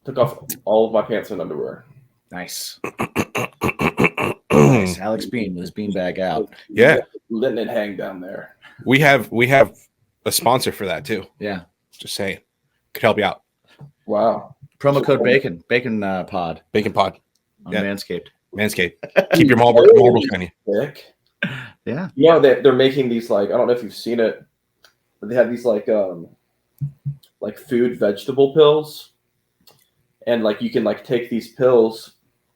Took off all of my pants and underwear. Nice. Nice. Alexx Bean with his beanbag out. Yeah. Letting it hang down there. We have a sponsor for that too. Yeah. Just saying. Could help you out. Wow. Promo code BACON. BACON pod. Bacon pod. On Yeah. Manscaped. Manscaped. Keep your marbles shiny. Sick. Yeah. You know, they're making these, like, I don't know if you've seen it, but they have these like food vegetable pills. And like you can like take these pills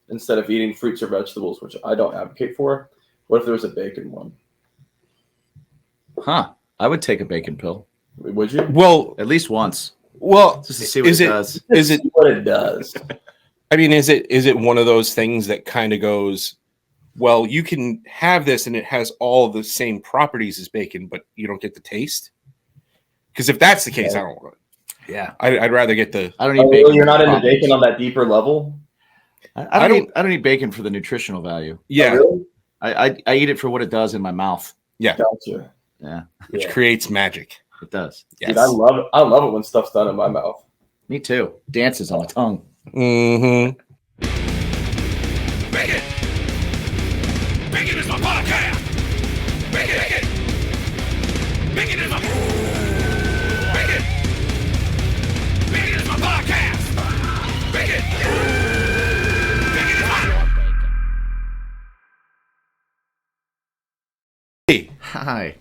instead of eating fruits or vegetables, which I don't advocate for. What if there was a bacon one? Huh. I would take a bacon pill. Would you? Well, at least once. Well, just to see what it does. Is it what it does? I mean, is it one of those things that kind of goes, well, you can have this and it has all the same properties as bacon, but you don't get the taste? Because if that's the case, I don't want it. Yeah, I'd rather get the. I don't eat bacon. You're not into bacon on that deeper level. I don't eat bacon for the nutritional value. Yeah, oh, really? I eat it for what it does in my mouth. Yeah, gotcha. Yeah, which creates magic. It does. Yes. Dude, I love it. I love it when stuff's done in my mouth. Me too. Dances on the tongue. Mm-hmm. Bacon! Bacon is my podcast! Bacon! Bacon! Bacon is my... Bacon! Bacon is my podcast! Bacon! Bacon is my... Hey. Hi.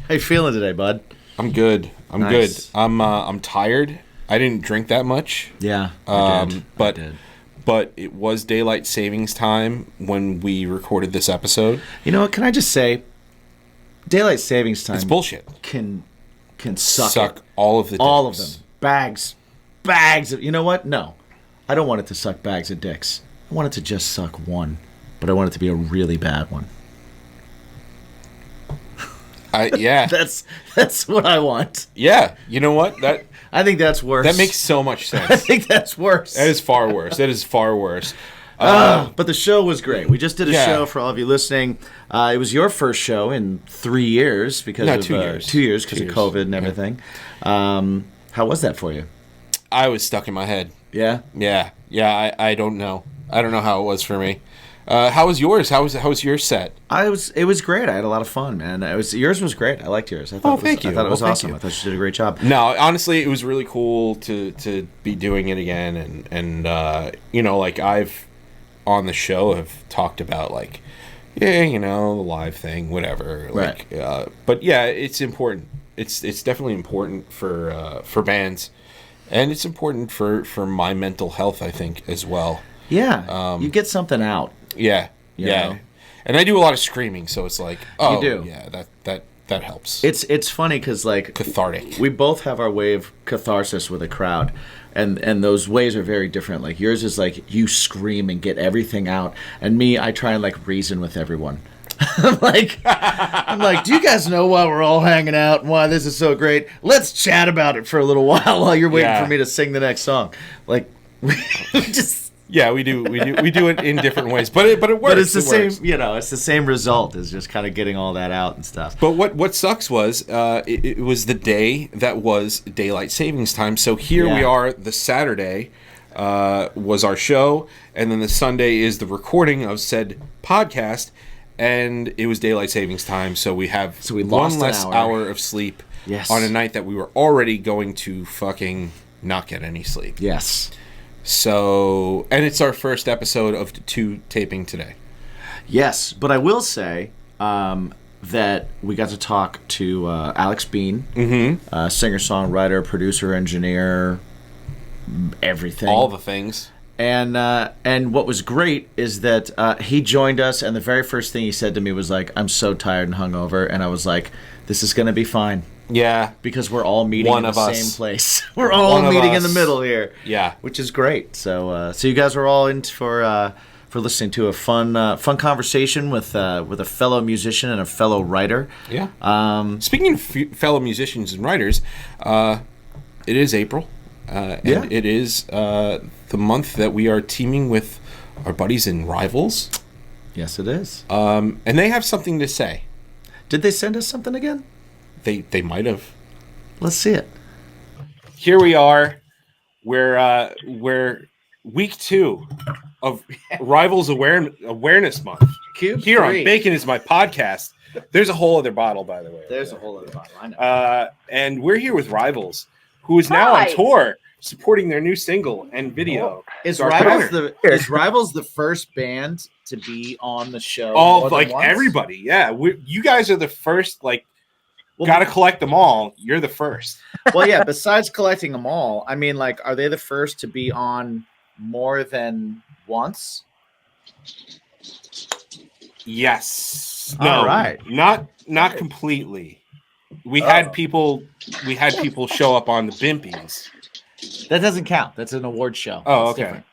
How you feeling today, bud? I'm good. I'm Nice. good. I'm tired. I didn't drink that much. Yeah. But it was daylight savings time when we recorded this episode. You know what? Can I just say, daylight savings time. It's bullshit. Can suck all of the dicks. all of them. Bags of. You know what? No, I don't want it to suck bags of dicks. I want it to just suck one, but I want it to be a really bad one. Yeah. That's what I want. Yeah. You know what? I think that's worse. That makes so much sense. I think that's worse. That is far worse. That is far worse. But the show was great. We just did a Yeah. show for all of you listening. It was your first show in 3 years because No, of 2 years. 2 years because 2 of years. COVID and everything. How was that for you? I was stuck in my head. Yeah. Yeah. I don't know. I don't know how it was for me. How was yours? How was your set? It was great. I had a lot of fun, man. Yours was great. I liked yours. I thought thank you. I thought it was Well, thank awesome. you. I thought you did a great job. No, honestly, it was really cool to be doing it again, and you know, like I've on the show have talked about like, yeah, you know, the live thing, whatever. Like, Right. But yeah, it's important. It's definitely important for bands, and it's important for my mental health, I think, as well. Yeah. You get something out. Yeah, You yeah. know? And I do a lot of screaming, so it's like, oh, do. yeah, that helps. It's funny because like cathartic. we both have our way of catharsis with a crowd, and those ways are very different. Like yours is like you scream and get everything out, and me, I try and like reason with everyone. I'm like, do you guys know why we're all hanging out and why this is so great? Let's chat about it for a little while you're waiting Yeah. for me to sing the next song. Like, we just. Yeah, we do it in different ways, but it works. But it's the It same, works. you know. It's the same result. Is just kind of getting all that out and stuff. But what sucks was it was the day that was daylight savings time. So here we Yeah. are. The Saturday was our show, and then the Sunday is the recording of said podcast, and it was daylight savings time. So we have we one lost an less hour. hour of sleep Yes. on a night that we were already going to fucking not get any sleep. Yes. So, and it's our first episode of 2 taping today. Yes, but I will say that we got to talk to Alexx Bean, singer-songwriter, producer, engineer, everything. All the things. And what was great is that he joined us, and the very first thing he said to me was like, "I'm so tired and hungover," and I was like, "This is gonna be fine." Yeah. Because we're all meeting One in of the us. same place. We're all One of meeting in us. the middle here. Yeah. Which is great. So you guys are all in for listening to a fun conversation with a fellow musician and a fellow writer. Yeah. Speaking of fellow musicians and writers, it is April. And Yeah. it is the month that we are teaming with our buddies and rivals. Yes, it is. And they have something to say. Did they send us something again? They might have. Let's see it. Here we are. We're week 2 of Rivals Awareness Month. Cube Here on 3. Bacon is My Podcast. There's a whole other bottle, by the way. There's a whole other bottle. I know. And we're here with Rivals, who is now on tour supporting their new single and video. Is Dark Rivals Matter. is Rivals the first band to be on the show? All more than like once? everybody, yeah. You guys are the first. Like, got to collect them all. You're the first. Well, yeah. Besides collecting them all, I mean, like, are they the first to be on more than once? Yes. All No. right. Not completely. We had people show up on the Bimpies. That doesn't count. That's an award show. Oh, That's okay.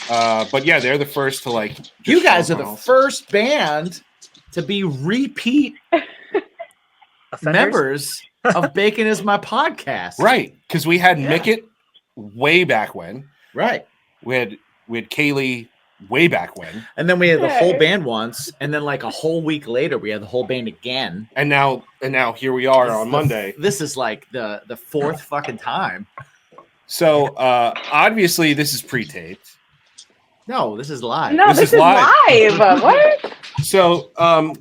different. But yeah, they're the first to like. just You guys show are up the on- first band to be repeat members of Bacon is My Podcast. Right, because we had Mickett way back when. Right. We had Kaylee way back when, And then we had the whole band once, and then like a whole week later, we had the whole band again. and now here we are on Monday. This is like the fourth fucking time. So obviously this is pre-taped. No, this is live. No, This this is is live. live. What? So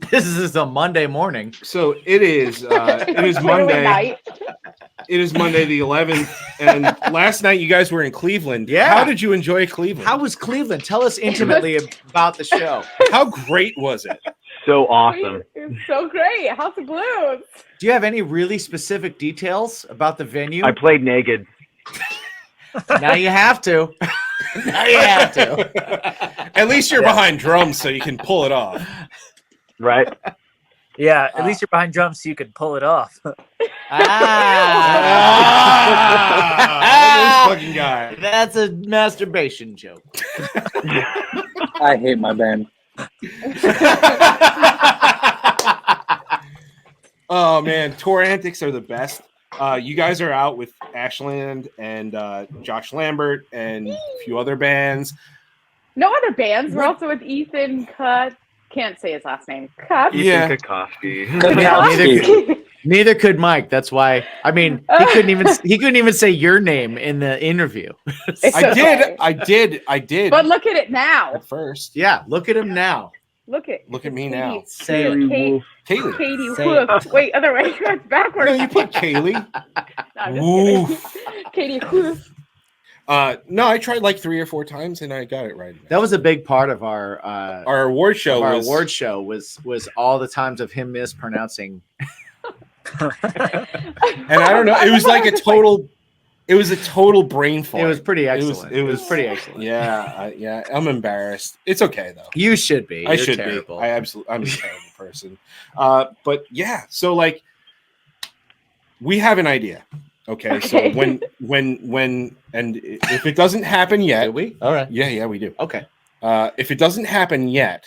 This is a Monday morning. so it is Clearly Monday. night. It is Monday the 11th, and last night you guys were in Cleveland. Yeah. How did you enjoy Cleveland? How was Cleveland? Tell us intimately about the show. How great was it? So awesome. It's so great. House of Blues. Do you have any really specific details about the venue? I played naked. Now you have to. Now you have to. At least you're behind drums, so you can pull it off. Right? Yeah, at least you're behind drums so you can pull it off. Ah, look at this fucking guy. That's a masturbation joke. I hate my band. Oh man, tour antics are the best. You guys are out with Ashland and Josh Lambert and a few other bands. No other bands. We're also with Ethan Cut. Can't say his last name. Cut. Yeah. Ethan Kokoski. Neither could Mike. That's why. I mean, he couldn't even say your name in the interview. It's I okay. did. But look at it now. At first. Yeah, look at him now. Look at me now. Say it. Katie Kaylee. Say Hoof. Wait, other way. Backwards. No, you put Kaylee. No, I'm just Woof. kidding. Katie Hoof. No, I tried like 3 or 4 times and I got it right. That was a big part of our Award show. was all the times of him mispronouncing. And I don't know. It was like a total. It was a total brain fart. It was pretty excellent. It was pretty excellent. Yeah. I'm embarrassed. It's okay though. You should be. I You're should terrible. be. I'm a terrible person. But yeah. So like, we have an idea. Okay. So Okay. when and if it doesn't happen yet, Do we? All right. yeah, we do. Okay. If it doesn't happen yet,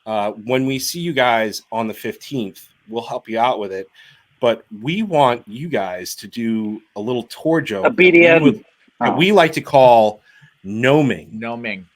when we see you guys on the 15th, we'll help you out with it. But we want you guys to do a little tour joke A BDM. that we like to call gnoming. Gnoming.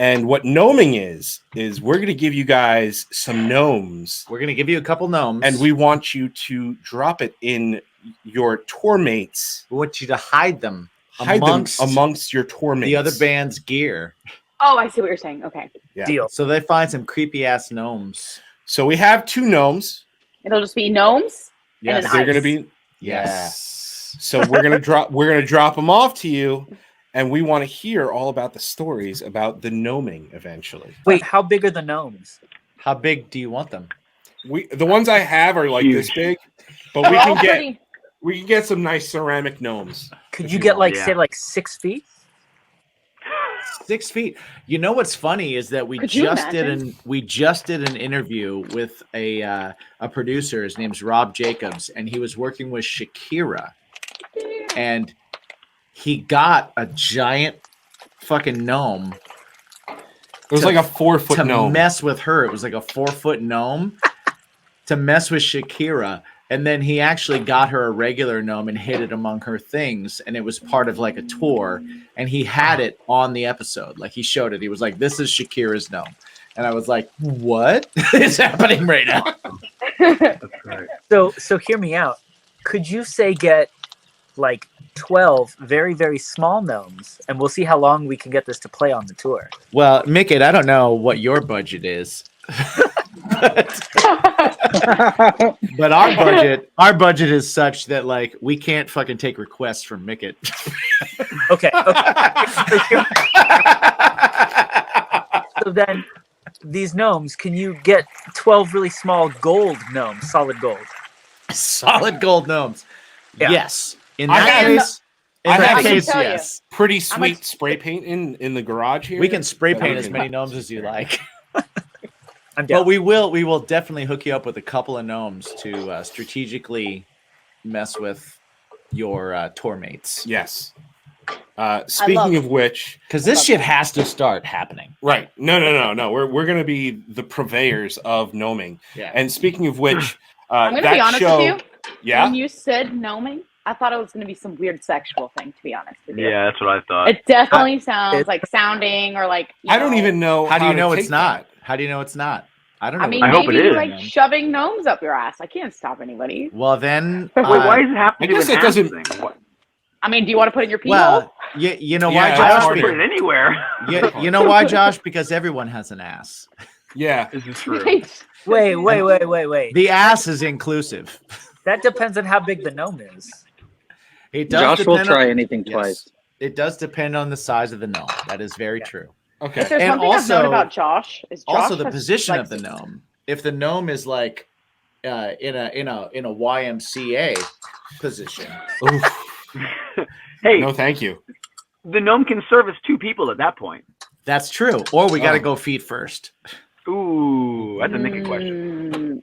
And what gnoming is we're going to give you guys some gnomes, We're gonna give you a couple gnomes, and we want you to drop it in your tour mates. we want you to hide them Amongst your tour mates. the other band's gear, Oh, I see what you're saying. Okay. Yeah. Deal. so they find some creepy ass gnomes. So we have 2 gnomes. It'll just be gnomes. Yes, then They're going to Ice. be yes. So we're gonna drop them off to you, and we want to hear all about the stories about the gnoming eventually. Wait, how big are the gnomes? How big do you want them? The ones I have are like this big, but They're all pretty. we can get some nice ceramic gnomes. Could If you you get want, like say like 6 feet? 6 feet. You know what's funny is that we Could you just imagine? did an interview with a producer. His name's Rob Jacobs, and he was working with Shakira, and he got a giant fucking gnome It was like a 4-foot to gnome. mess with her. It was like a 4-foot gnome to mess with Shakira. And then he actually got her a regular gnome and hid it among her things. And it was part of like a tour. And he had it on the episode. Like he showed it. He was like, this is Shakira's gnome. And I was like, what is happening right now? That's right. So hear me out. Could you say get like 12 very, very small gnomes, and we'll see how long we can get this to play on the tour. Well, Mickey, I don't know what your budget is. But our budget is such that like we can't fucking take requests from Mickey. Okay. So then, these gnomes, can you get 12 really small gold gnomes, solid gold? Solid gold gnomes. Yeah. Yes. In I that have- case, I can case, tell you. yes. Pretty sweet spray paint in the garage here. We can spray that paint we as can- many gnomes as you like. I'm down. But we will definitely hook you up with a couple of gnomes to strategically mess with your tour mates. Yes. Speaking of which, Because this shit has to start happening. right? No. We're gonna be the purveyors of gnoming. Yeah. And speaking of which, I'm gonna that be honest show, with you. yeah, When you said gnoming, I thought it was gonna be some weird sexual thing. To be honest with you, Yeah, that's what I thought. it definitely sounds like sounding or like. I don't even know. How do you to know take it's not? that. How do you know it's not? I don't know. I mean, I hope maybe it you is. like shoving gnomes up your ass. I can't stop anybody. Well, then. Wait, why does it have to I do guess an it ass doesn't- thing? What? I mean, do you want to put it in your pee Well, hole? you know Yeah, why, it's I Josh? don't harder. put it anywhere. You know why, Josh? Because everyone has an ass. Yeah. This is true. Right. Wait. The ass is inclusive. That depends on how big the gnome is. It does Josh will depend try on, anything yes, twice. It does depend on the size of the gnome. That is very true. If Okay. there's And one thing I've known also- about Josh is Josh Also, the has, position like, of the gnome. If the gnome is like in a YMCA position, Oof. Hey, No, thank you. the gnome can service 2 people at that point. that's true. Or we got to Oh. go feet first. Ooh, that's a Mickey question.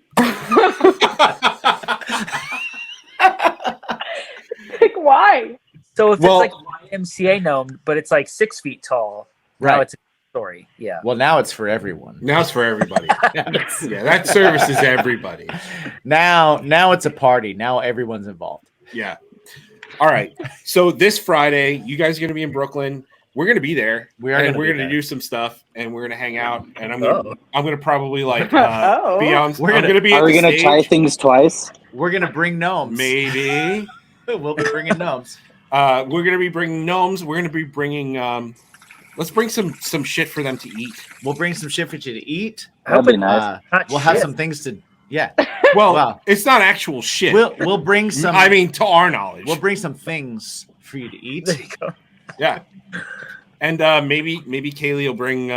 Like, why? So if Well- it's like YMCA gnome, but it's like 6 feet tall, now Right. it's a story. Yeah. Well, now it's for everyone. Now it's for everybody. Yeah, that services everybody. Now it's a party. Now everyone's involved. Yeah. All right. So this Friday, you guys are going to be in Brooklyn. We're going to be there. We are and gonna we're be going to there. do some stuff, and we're going to hang out. And I'm Oh. going to probably like Oh. be on. We're I'm gonna- going to be. Are at we the gonna try stage. things twice? We're gonna bring gnomes. Maybe. We'll be bringing gnomes. We're going to be bringing gnomes. We're going to be bringing. Let's bring some shit for them to eat. We'll bring some shit for you to eat. That'd be nice. Not We'll have shit. some things to. Yeah. Well, Wow. it's not actual shit. We'll bring some. I mean, to our knowledge. we'll bring some things for you to eat. There you go. Yeah. And maybe Kaylee will bring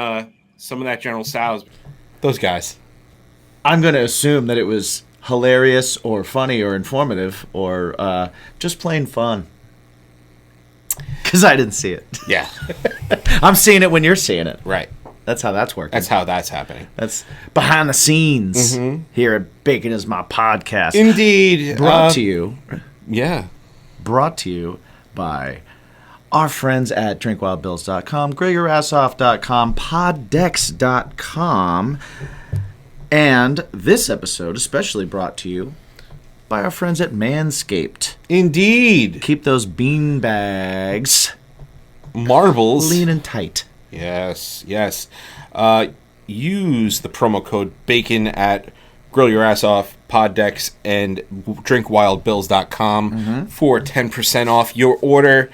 some of that General Tso's. Those guys. I'm going to assume that it was hilarious or funny or informative or just plain fun. Because I didn't see it. Yeah. I'm seeing it when you're seeing it. Right. That's how that's working. That's how that's happening. That's behind the scenes Mhm. here at Bacon is My Podcast. Indeed. Brought to you Yeah. by our friends at drinkwildbills.com, grillyourassoff.com, poddex.com, and this episode especially brought to you by our friends at Manscaped. Indeed. Keep those bean bags Marbles. lean and tight. Yes. Yes. Use the promo code BACON at Grill Your Ass Off, Poddex, and drinkwildbills.com for 10% off your order.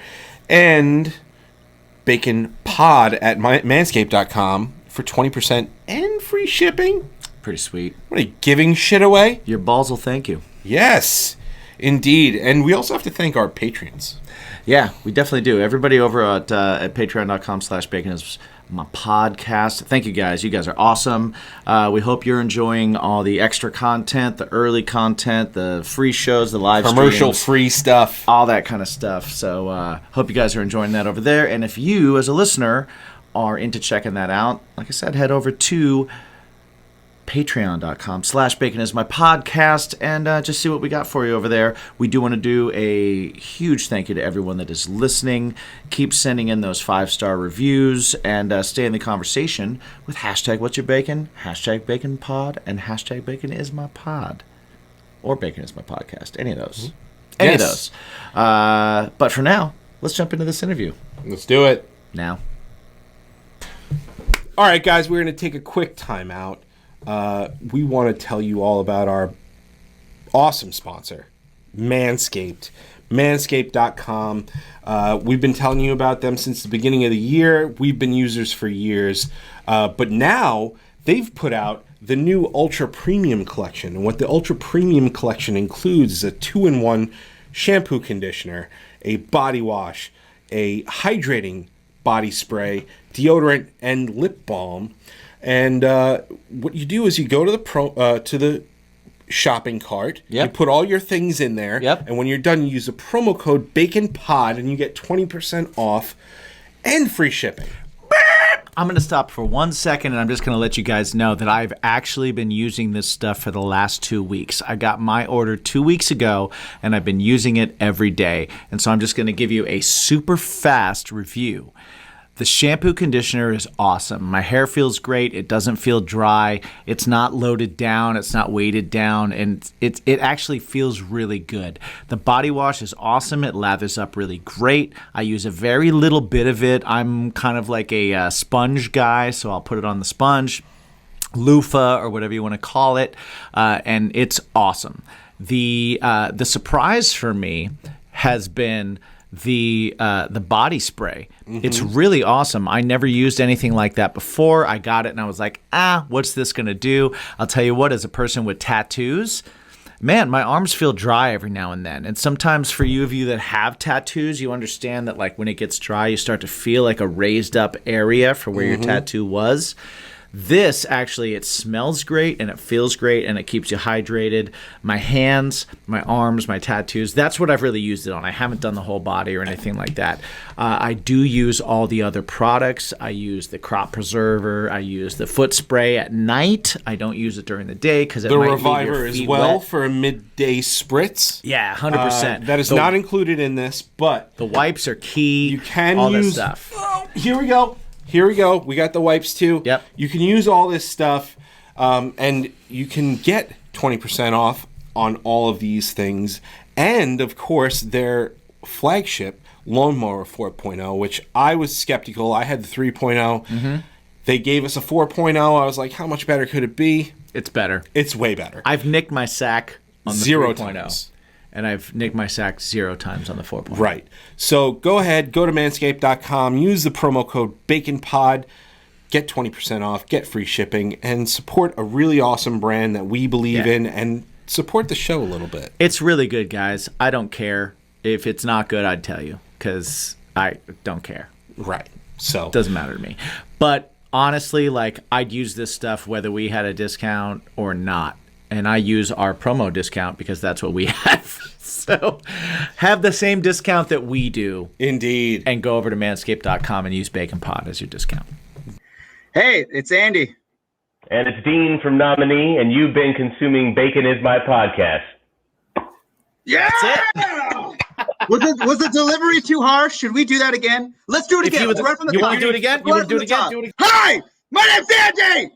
And Bacon Pod at manscaped.com for 20% and free shipping. Pretty sweet. What are you giving shit away? Your balls will thank you. Yes, indeed. And we also have to thank our patrons. Yeah, we definitely do. Everybody over at patreon.com/bacon is my podcast. Thank you guys. You guys are awesome. We hope you're enjoying all the extra content, the early content, the free shows, the live Commercial streams, free stuff. all that kind of stuff. So hope you guys are enjoying that over there. And if you, as a listener, are into checking that out, like I said, head over to patreon.com/bacon is my podcast and just see what we got for you over there. We do want to do a huge thank you to everyone that is listening. Keep sending in those 5-star reviews and stay in the conversation with hashtag what's your bacon, hashtag bacon pod, and hashtag bacon is my pod, or bacon is my podcast. Any of those. Any of Yes. those. But for now, let's jump into this interview Let's do it. now. All right, guys, we're going to take a quick time out. We want to tell you all about our awesome sponsor, Manscaped. Manscaped.com. We've been telling you about them since the beginning of the year. We've been users for years. But now they've put out the new Ultra Premium Collection. And what the Ultra Premium Collection includes is a 2-in-1 shampoo conditioner, a body wash, a hydrating body spray, deodorant, and lip balm. And what you do is you go to the shopping cart. Yep. You put all your things in there. Yep. And when you're done, you use the promo code BACONPOD, and you get 20% off and free shipping. I'm going to stop for 1 second, and I'm just going to let you guys know that I've actually been using this stuff for the last 2 weeks. I got my order 2 weeks ago, and I've been using it every day. And so I'm just going to give you a super fast review. The shampoo conditioner is awesome. My hair feels great. It doesn't feel dry. It's not loaded down. It's not weighted down. And it actually feels really good. The body wash is awesome. It lathers up really great. I use a very little bit of it. I'm kind of like a sponge guy, so I'll put it on the sponge, loofah, or whatever you want to call it. And it's awesome. The surprise for me has been the body spray. Mm-hmm. It's really awesome. I never used anything like that before. I got it and I was like, what's this gonna do? I'll tell you what, as a person with tattoos, man, my arms feel dry every now and then. And sometimes for you that have tattoos, you understand that like when it gets dry, you start to feel like a raised up area for where your tattoo was. This actually, it smells great and it feels great and it keeps you hydrated. My hands, my arms, my tattoos, that's what I've really used it on. I haven't done the whole body or anything like that. I do use all the other products. I use the crop preserver. I use the foot spray at night. I don't use it during the day because it the might Reviver leave your as feet well wet. for a midday spritz. Yeah, 100%. That is not included in this, but the wipes are key. You can all use this stuff. Oh, here we go. We got the wipes too. Yep. You can use all this stuff, and you can get 20% off on all of these things. And of course, their flagship Lawnmower 4.0, which I was skeptical. I had the 3.0. Mm-hmm. They gave us a 4.0. I was like, how much better could it be? It's better. It's way better. I've nicked my sack on the 0 3.0. times. And I've nicked my sack 0 times on the 4.0. Right. So go ahead, go to manscaped.com, use the promo code BACONPOD, get 20% off, get free shipping, and support a really awesome brand that we believe in, and support the show a little bit. It's really good, guys. I don't care. If it's not good, I'd tell you, because I don't care. Right. So it doesn't matter to me. But honestly, like, I'd use this stuff whether we had a discount or not. And I use our promo discount because that's what we have. So have the same discount that we do. Indeed. And go over to manscaped.com and use BaconPod as your discount. Hey, it's Andy. And it's Dean from Nominee, and you've been consuming Bacon Is My Podcast. Yeah! Was the delivery too harsh? Should we do that again? Let's do it again. Right from the you want to do it again? You want to do it again? Do it again? Hi! My name's Andy!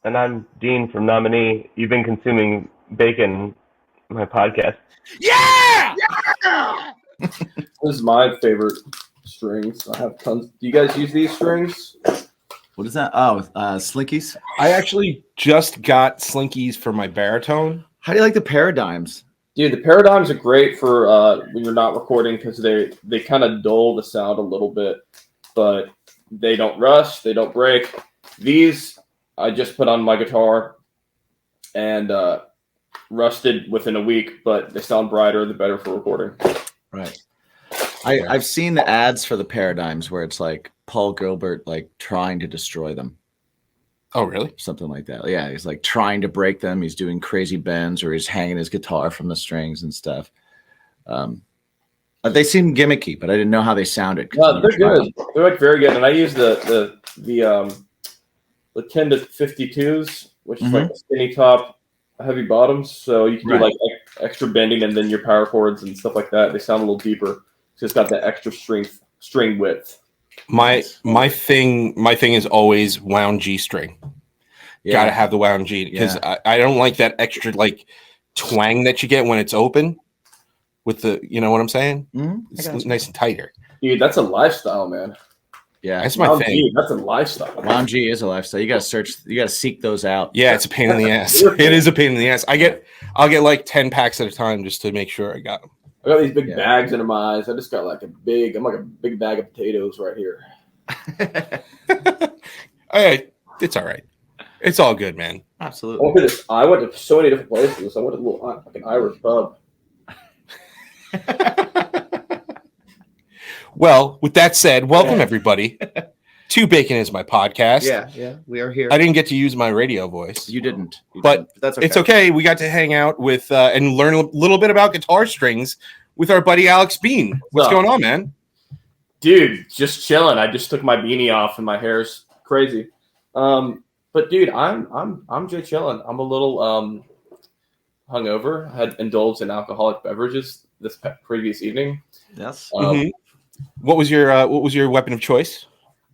And I'm Dean from Nominee. You've been consuming Bacon, my podcast. Yeah! Yeah! This is my favorite strings. I have tons. Do you guys use these strings? What is that? Oh, Slinkies? I actually just got Slinkies for my baritone. How do you like the Paradigms? Dude, the Paradigms are great for when you're not recording because they kind of dull the sound a little bit, but they don't rust, they don't break. These I just put on my guitar and rusted within a week, but they sound brighter, the better for recording. Right. I've seen the ads for the Paradigms where it's like Paul Gilbert like trying to destroy them. Oh, really? Something like that. Yeah, he's like trying to break them. He's doing crazy bends or he's hanging his guitar from the strings and stuff. They seem gimmicky, but I didn't know how they sounded. No, they're good. They're like very good. And I use the 10 to 52s, which is like a skinny top, heavy bottoms. So you can do like extra bending and then your power chords and stuff like that. They sound a little deeper. So it's got that extra string width. My thing is always wound G string. Yeah. Gotta have the wound G because I don't like that extra like twang that you get when it's open with the, you know what I'm saying? It's nice and tighter. Dude, that's a lifestyle, man. Yeah, That's my Mountain thing. Dew, that's a lifestyle. Mountain Dew is a lifestyle. You got to search. You got to seek those out. Yeah, it's a pain in the ass. It is a pain in the ass. I'll get like 10 packs at a time just to make sure I got them. I got these big bags under my eyes. I just got like a big bag of potatoes right here. It's all right. It's all good, man. Absolutely. I went to so many different places. I went to a little like an Irish pub. Well, with that said, welcome everybody to Bacon is My Podcast. Yeah, we are here. I didn't get to use my radio voice. You didn't. But that's okay. It's okay. We got to hang out with and learn a little bit about guitar strings with our buddy Alexx Bean. What's going on, man? Dude, just chilling. I just took my beanie off and my hair's crazy. But dude, I'm just chilling. I'm a little hungover. I had indulged in alcoholic beverages this previous evening. Yes. What was your weapon of choice?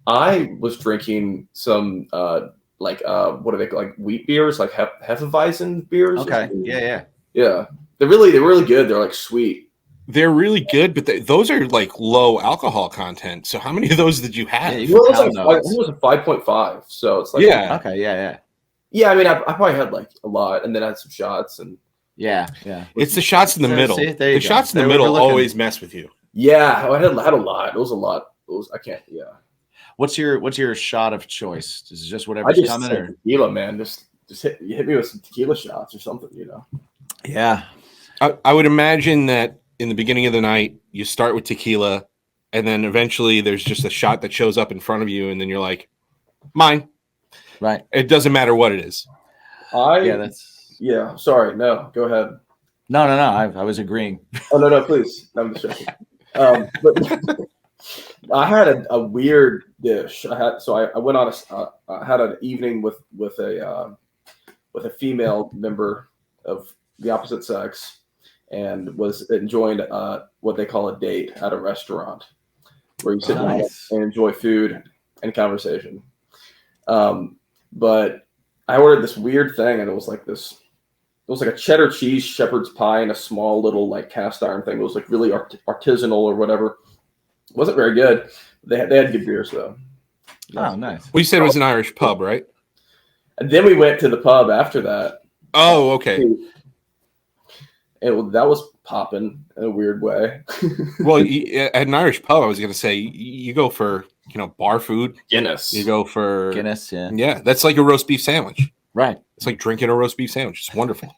I was drinking some what are they like wheat beers, like Hefeweizen beers. Okay. Yeah. They're really good. They're like sweet. They're really good, but those are like low alcohol content. So how many of those did you have? It was a 5.5. So it's like Okay. Yeah. I mean, I probably had like a lot, and then I had some shots, and yeah. It's the shots in the middle. See, the shots in the middle always mess with you. Yeah, I had a lot. It was a lot. I can't. Yeah. What's your shot of choice? Is it just whatever's coming, or tequila, man? Just hit me with some tequila shots or something, you know? Yeah. I would imagine that in the beginning of the night, you start with tequila, and then eventually there's just a shot that shows up in front of you, and then you're like, mine. Right. It doesn't matter what it is. Yeah. Sorry. No, go ahead. No. I was agreeing. Oh, no, please. I'm just joking. But I had a weird dish. I went on I had an evening with a female member of the opposite sex, and was enjoying what they call a date at a restaurant, where you sit down and enjoy food and conversation. But I ordered this weird thing, and it was like a cheddar cheese shepherd's pie in a small little like cast iron thing. It was like really artisanal or whatever. It wasn't very good. They had good beers though. Oh, nice. Well, you said it was an Irish pub, right? And then we went to the pub after that. Oh, okay. And that was popping in a weird way. Well, at an Irish pub, I was going to say you go for bar food. Guinness. You go for Guinness. Yeah. Yeah, that's like a roast beef sandwich. Right. It's like drinking a roast beef sandwich. It's wonderful.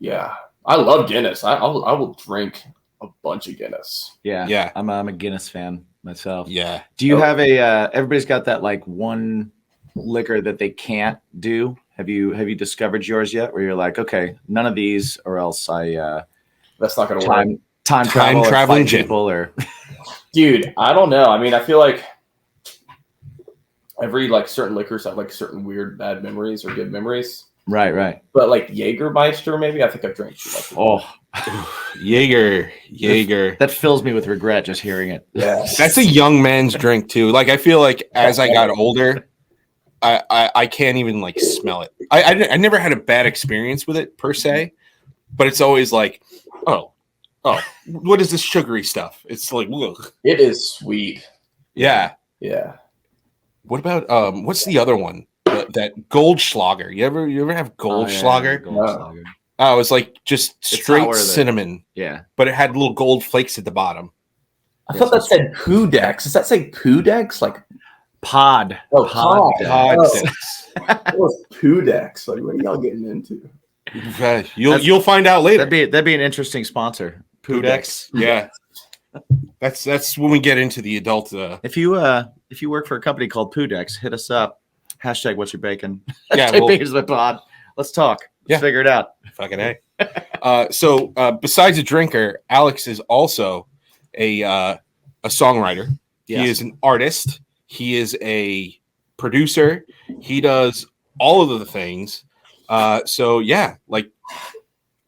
Yeah, I love Guinness. I will drink a bunch of Guinness. Yeah. I'm a Guinness fan myself. Yeah. Do you have everybody's got that like one liquor that they can't do? Have you discovered yours yet? Where you're like, okay, none of these, or else that's not going to work. Time traveling people, or dude, I don't know. I mean, I feel like every like certain liquors have like certain weird bad memories or good memories. Right. But like Jägermeister, maybe I think I've drank too much. Jaeger. That fills me with regret just hearing it. Yeah, that's a young man's drink too. Like I feel like as I got older, I can't even like smell it. I never had a bad experience with it per se, but it's always like, oh, what is this sugary stuff? It's like, ugh. It is sweet. Yeah. What about what's the other one? That Goldschlager. You ever have Goldschlager? Goldschlager. Oh, it was like just straight cinnamon. Yeah. But it had little gold flakes at the bottom. I thought that said Pudex. Does that say Pudex? Like pod. Oh, pod. It was Pudex. Like, what are y'all getting into? You'll find out later. That'd be an interesting sponsor. Pudex. Yeah. That's when we get into the adult. If you work for a company called Pudex, hit us up. # what's your bacon? Yeah, Bacon's my pod. Let's talk. Let's figure it out. Fucking A. So besides a drinker, Alexx is also a songwriter. Yes. He is an artist. He is a producer. He does all of the things. So yeah, like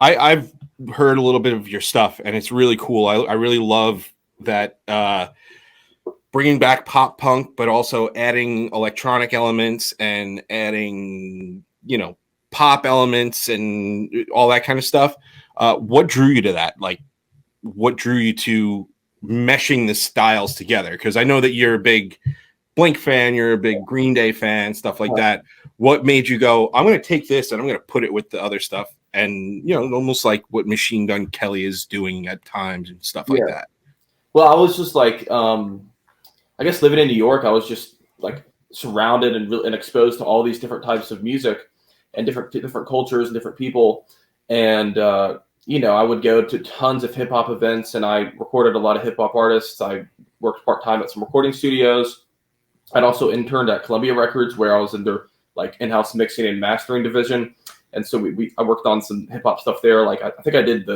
I've heard a little bit of your stuff, and it's really cool. I really love that bringing back pop punk, but also adding electronic elements and adding, pop elements and all that kind of stuff. What drew you to that? Like, what drew you to meshing the styles together? Because I know that you're a big Blink fan, you're a big Green Day fan, stuff like that. What made you go, I'm going to take this and I'm going to put it with the other stuff? And, almost like what Machine Gun Kelly is doing at times and stuff like that. Well, I was just like, I guess living in New York, I was just like surrounded and exposed to all these different types of music and different cultures and different people. And, I would go to tons of hip hop events, and I recorded a lot of hip hop artists. I worked part-time at some recording studios. I'd also interned at Columbia Records, where I was in their like in-house mixing and mastering division. And so I worked on some hip hop stuff there. Like I think I did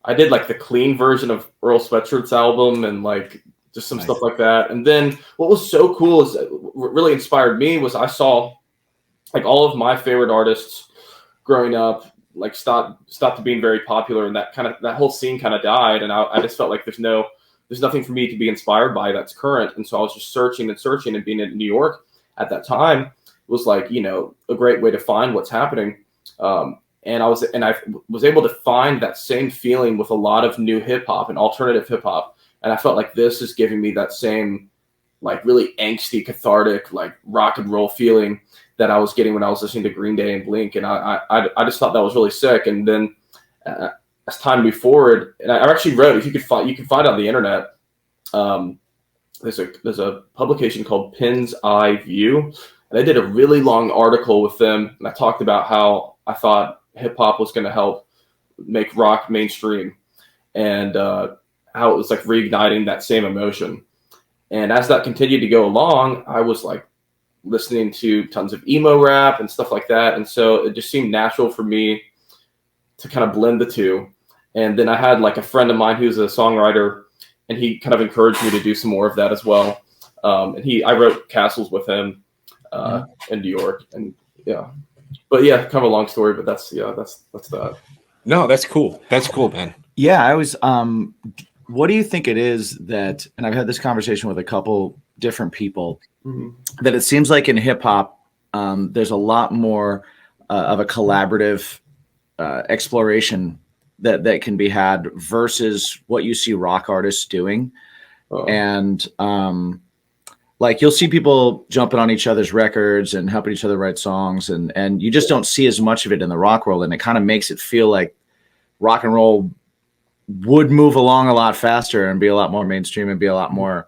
I did like the clean version of Earl Sweatshirt's album and like just some stuff like that. And then what was so cool is what really inspired me was I saw like all of my favorite artists growing up like stopped being very popular, and that whole scene kind of died. And I just felt like there's nothing for me to be inspired by that's current. And so I was just searching, and being in New York at that time was like, a great way to find what's happening. And I was able to find that same feeling with a lot of new hip hop and alternative hip hop. And I felt like this is giving me that same like really angsty, cathartic, like rock and roll feeling that I was getting when I was listening to Green Day and Blink. And I just thought that was really sick. And then as time moved forward, and I actually wrote, if you can find it on the internet, there's a publication called Pin's Eye View, and I did a really long article with them, and I talked about how I thought hip hop was going to help make rock mainstream, and how it was like reigniting that same emotion. And as that continued to go along, I was like listening to tons of emo rap and stuff like that, and so it just seemed natural for me to kind of blend the two. And then I had like a friend of mine who's a songwriter, and he kind of encouraged me to do some more of that as well. And I wrote Castles with him in New York, and but yeah, kind of a long story, but that's that. No, that's cool. That's cool, man. Yeah, I was. What do you think it is that? And I've had this conversation with a couple different people. That it seems like in hip hop, there's a lot more of a collaborative exploration that can be had versus what you see rock artists doing. And like you'll see people jumping on each other's records and helping each other write songs, and you just don't see as much of it in the rock world, and it kind of makes it feel like rock and roll would move along a lot faster and be a lot more mainstream and be a lot more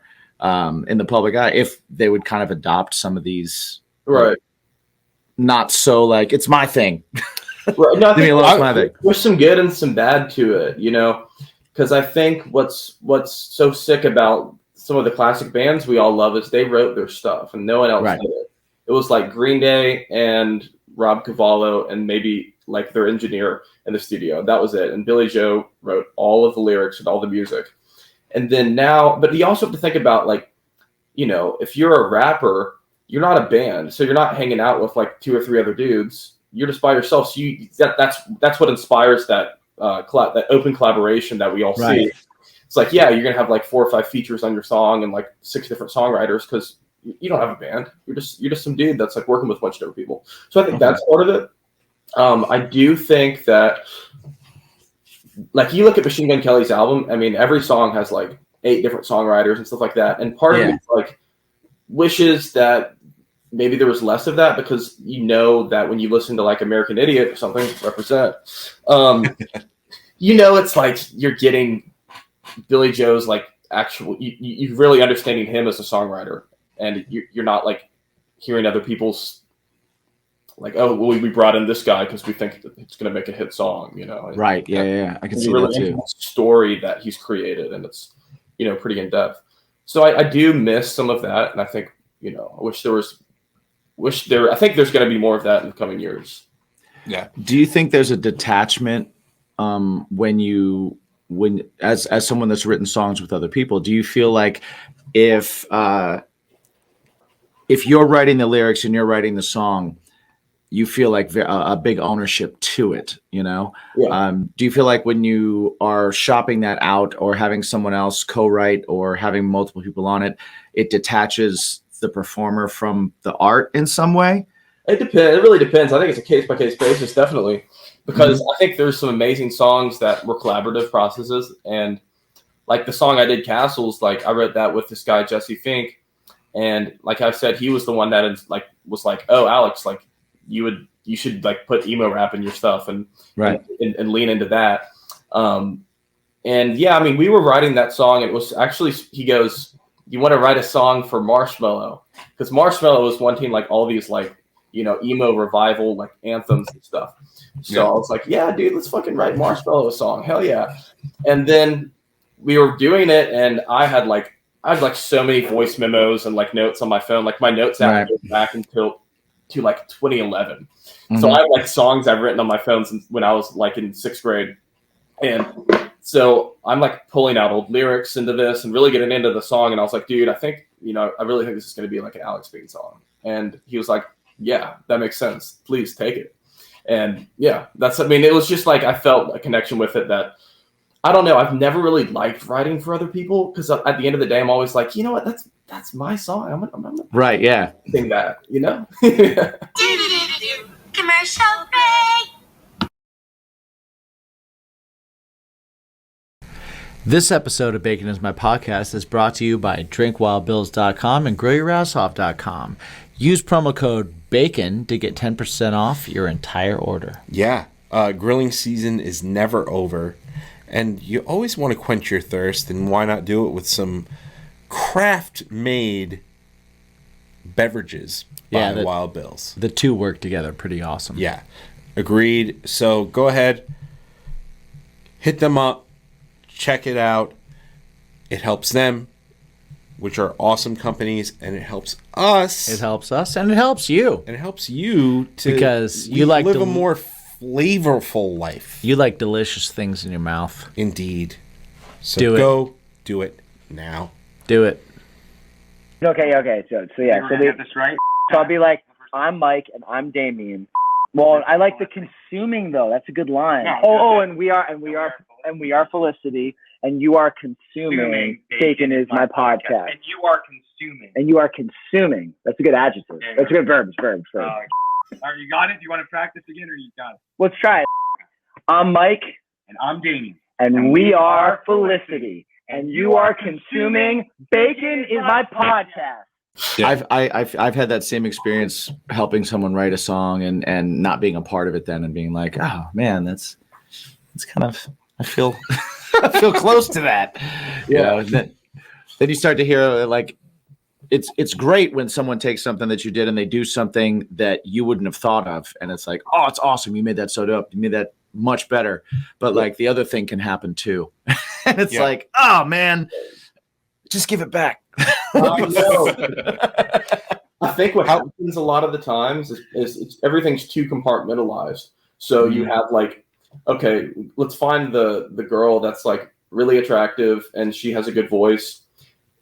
in the public eye if they would kind of adopt some of these not so like it's my thing. Right. No, there's some good and some bad to it, because I think what's so sick about some of the classic bands we all love is they wrote their stuff and no one else did it. It was like Green Day and Rob Cavallo and maybe like their engineer in the studio. That was it. And Billy Joe wrote all of the lyrics and all the music. And then now, but you also have to think about like, if you're a rapper, you're not a band. So you're not hanging out with like 2 or 3 other dudes. You're just by yourself. So that's what inspires that that open collaboration that we all see. It's like, yeah, you're gonna have like 4 or 5 features on your song and like 6 different songwriters because you don't have a band. You're just some dude that's like working with a bunch of different people. So I think that's part of it. I do think that like you look at Machine Gun Kelly's album. I mean, every song has like 8 different songwriters and stuff like that. And part of me like wishes that maybe there was less of that, because that when you listen to like American Idiot or something, Represent, it's like you're getting Billy Joe's like actual, you're really understanding him as a songwriter, and you're not like hearing other people's like, oh, well, we brought in this guy because we think it's going to make a hit song, Right. Yeah. I can see that too. Story that he's created, and it's, pretty in depth. So I do miss some of that, and I think, I think there's going to be more of that in the coming years. Yeah. Do you think there's a detachment when as someone that's written songs with other people? Do you feel like if you're writing the lyrics and you're writing the song, you feel like a big ownership to it, Yeah. Do you feel like when you are shopping that out or having someone else co-write or having multiple people on it, it detaches the performer from the art in some way? It depends. It really depends. I think it's a case-by-case basis, definitely, because I think there's some amazing songs that were collaborative processes, and like the song I did, Castles, like I wrote that with this guy Jesse Fink, and like I said, he was the one that was like, oh, Alex, like you should like put emo rap in your stuff and lean into that. And yeah, I mean, we were writing that song. And it was actually, he goes, you want to write a song for Marshmello? Because Marshmello was wanting like all these like, you know, emo revival like anthems and stuff. So I was like, yeah, dude, let's fucking write Marshmello a song. Hell yeah. And then we were doing it, and I had like so many voice memos and like notes on my phone. Like my notes app goes back to like 2011. So I have like songs I've written on my phone since when I was like in 6th grade. And so I'm like pulling out old lyrics into this and really getting into the song. And I was like, dude, I think, you know, I really think this is going to be like an Alexx Bean song. And he was like, yeah, that makes sense. Please take it. And yeah, it was just like, I felt a connection with it that, I don't know, I've never really liked writing for other people, because at the end of the day, I'm always like, you know what, that's my song. I'm right, yeah. Sing that, you know? Commercial break. This episode of Bacon is My Podcast is brought to you by drinkwildbills.com and grillyourassoff.com. Use promo code BACON to get 10% off your entire order. Yeah, grilling season is never over, and you always want to quench your thirst, and why not do it with some craft-made beverages by Wild Bills. The two work together pretty awesome. Yeah, agreed. So go ahead, hit them up, check it out. It helps them, which are awesome companies, and it helps us. It helps us, and it helps you. And it helps you to because you like live a more flavorful life. You like delicious things in your mouth. Indeed. So go do it now. Do it. Okay. So yeah. So get this right. So I'll be like, I'm Mike and I'm Damien. Well, I like the consuming though. That's a good line. No, and we are Felicity, and you are consuming. Bacon is my podcast. And you are consuming. And you are consuming. That's a good adjective. That's a good verb. All right, you got it? Do you want to practice again, or you got it? Let's try it. I'm Mike. And I'm Damien. And we are Felicity. And you are consuming. Bacon is my podcast. Yeah. I've had that same experience helping someone write a song and not being a part of it then and being like, oh man, that's kind of, I feel I feel close to that. Yeah. You know, then you start to hear like it's great when someone takes something that you did and they do something that you wouldn't have thought of, and it's like, oh, it's awesome, you made that so dope, you made that much better. But like the other thing can happen too. And it's like, oh man, just give it back. I think what happens a lot of the times is everything's too compartmentalized. So you have like, okay, let's find the girl that's like really attractive and she has a good voice,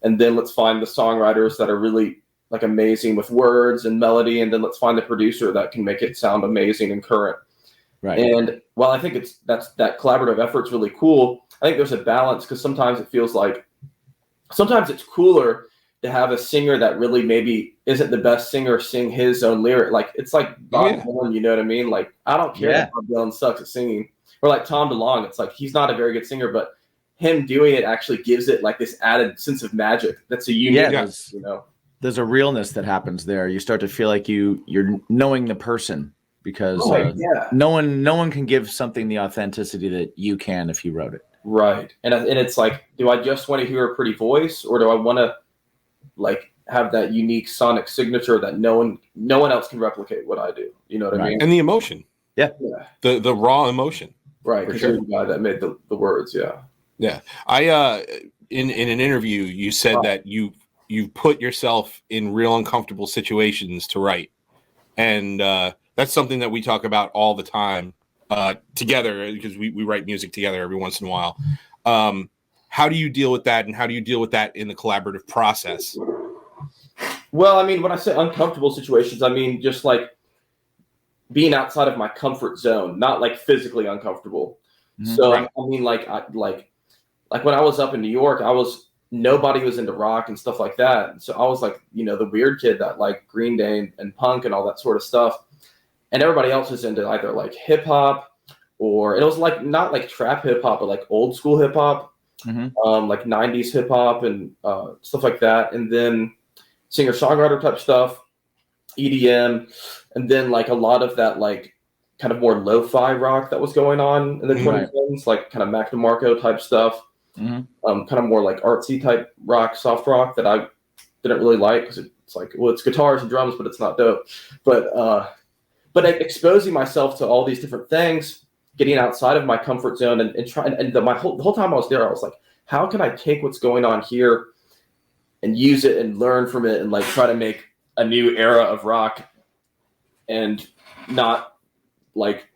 and then let's find the songwriters that are really like amazing with words and melody, and then let's find the producer that can make it sound amazing and current. Right. And while I think that collaborative effort's really cool, I think there's a balance, because sometimes it feels like sometimes it's cooler to have a singer that really maybe isn't the best singer sing his own lyric. Like it's like Bob Dylan, you know what I mean? Like I don't care if Bob Dylan sucks at singing, or like Tom DeLonge. It's like he's not a very good singer, but him doing it actually gives it like this added sense of magic. That's a uniqueness, you know. There's a realness that happens there. You start to feel like you're knowing the person, because no one can give something the authenticity that you can if you wrote it. Right. And it's like, do I just want to hear a pretty voice, or do I want to like have that unique sonic signature that no one else can replicate what I do? You know what I mean? And the emotion. Yeah. The raw emotion. Right. Because you're the guy that made the words. Yeah. Yeah. I in an interview you said that you put yourself in real uncomfortable situations to write. And that's something that we talk about all the time together, because we write music together every once in a while. How do you deal with that, and how do you deal with that in the collaborative process? Well, I mean, when I say uncomfortable situations, I mean just like being outside of my comfort zone, not like physically uncomfortable. Mm-hmm. So I mean, like when I was up in New York, nobody was into rock and stuff like that. So I was like, you know, the weird kid that liked Green Day and punk and all that sort of stuff. And everybody else was into either like hip hop, or it was like not like trap hip hop, but like old school hip hop. like 90s hip hop and stuff like that, and then singer-songwriter type stuff, EDM, and then like a lot of that like kind of more lo-fi rock that was going on in the 2010s, like kind of Mac DeMarco type stuff, kind of more like artsy type rock, soft rock that I didn't really like because it's like, well, it's guitars and drums, but it's not dope. But exposing myself to all these different things, getting outside of my comfort zone and trying, and the whole time I was there, I was like, how can I take what's going on here and use it and learn from it and like try to make a new era of rock and not like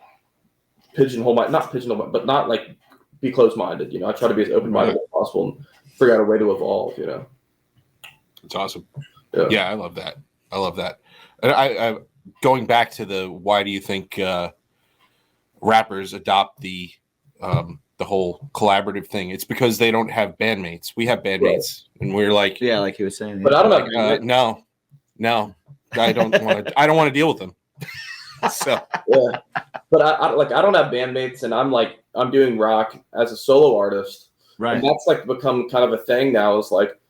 but not like be closed-minded. You know, I try to be as open-minded as possible and figure out a way to evolve. You know, it's awesome. Yeah, I love that. And I going back to the why do you think rappers adopt the whole collaborative thing? It's because they don't have bandmates. We have bandmates, and we're like, like he was saying. But I don't like, no, I don't want to. I don't want to deal with them. So yeah, but I don't have bandmates, and I'm doing rock as a solo artist, right? And that's like become kind of a thing now. Is like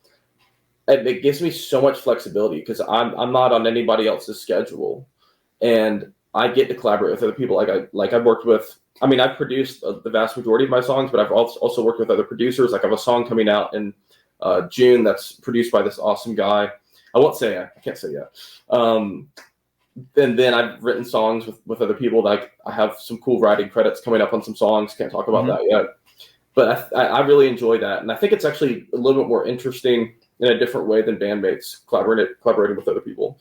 it gives me so much flexibility because I'm not on anybody else's schedule, and I get to collaborate with other people. I've worked with. I mean, I've produced the vast majority of my songs, but I've also worked with other producers. Like I have a song coming out in June that's produced by this awesome guy. I won't say I can't say yet. And then I've written songs with other people. Like I have some cool writing credits coming up on some songs. Can't talk about that yet. But I really enjoy that, and I think it's actually a little bit more interesting in a different way than bandmates collaborating with other people.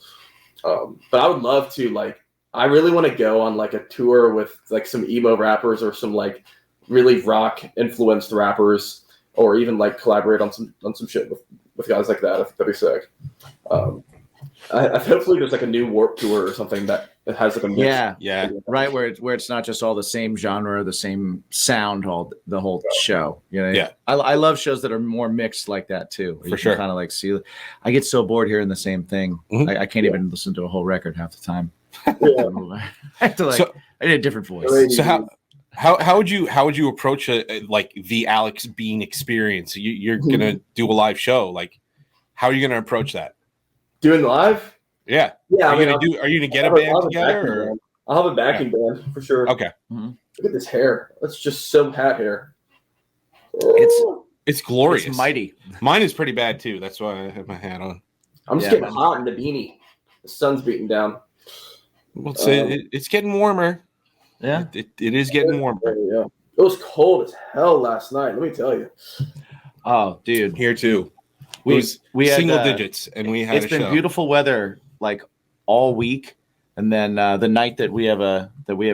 But I would love to like. I really want to go on like a tour with like some emo rappers or some like really rock influenced rappers, or even like collaborate on some shit with guys like that. I think that'd be sick. Hopefully there's like a new Warped Tour or something that has like a mix. Yeah, right. Where it's not just all the same genre, the same sound, the whole show. You know, yeah. I love shows that are more mixed like that too. For sure. Kind of like see. I get so bored hearing the same thing. I can't even listen to a whole record half the time. I have to I need a different voice. So how would you approach like the Alexx Bean experience? You're gonna do a live show. Like, how are you gonna approach that? Doing live? Yeah. Yeah. Are you gonna get a band together? I'll have a backing band for sure. Okay. Look at this hair. That's just so hat hair. It's glorious. It's mighty. Mine is pretty bad too. That's why I have my hat on. I'm just getting hot in the beanie. The sun's beating down. Well, it's getting warmer. Yeah, it is getting warmer. Yeah, it was cold as hell last night. Let me tell you. Oh, dude, here too. We had single digits, and we had. It's been beautiful weather like all week, and then the night that we have a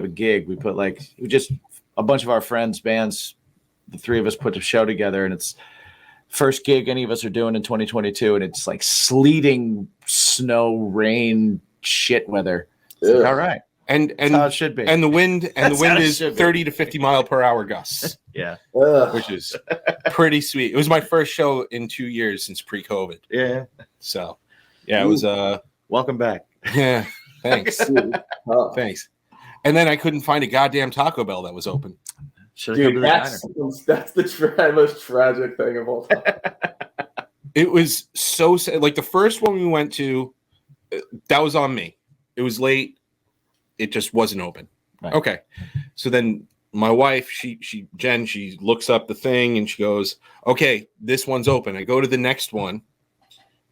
gig, we put just a bunch of our friends' bands. The three of us put a show together, and it's first gig any of us are doing in 2022, and it's like sleeting, snow, rain, shit weather. Like, all right, and that's how it should be. And the wind is 30 to 50 mile per hour gusts. Yeah, which is pretty sweet. It was my first show in 2 years since pre-COVID. Yeah, so it was. Welcome back. Yeah, thanks. Thanks. And then I couldn't find a goddamn Taco Bell that was open. Dude, that's the most tragic thing of all time. It was so sad. Like the first one we went to, that was on me. It was late. It just wasn't open. Right. Okay. So then my wife, Jen, she looks up the thing and she goes, okay, this one's open. I go to the next one.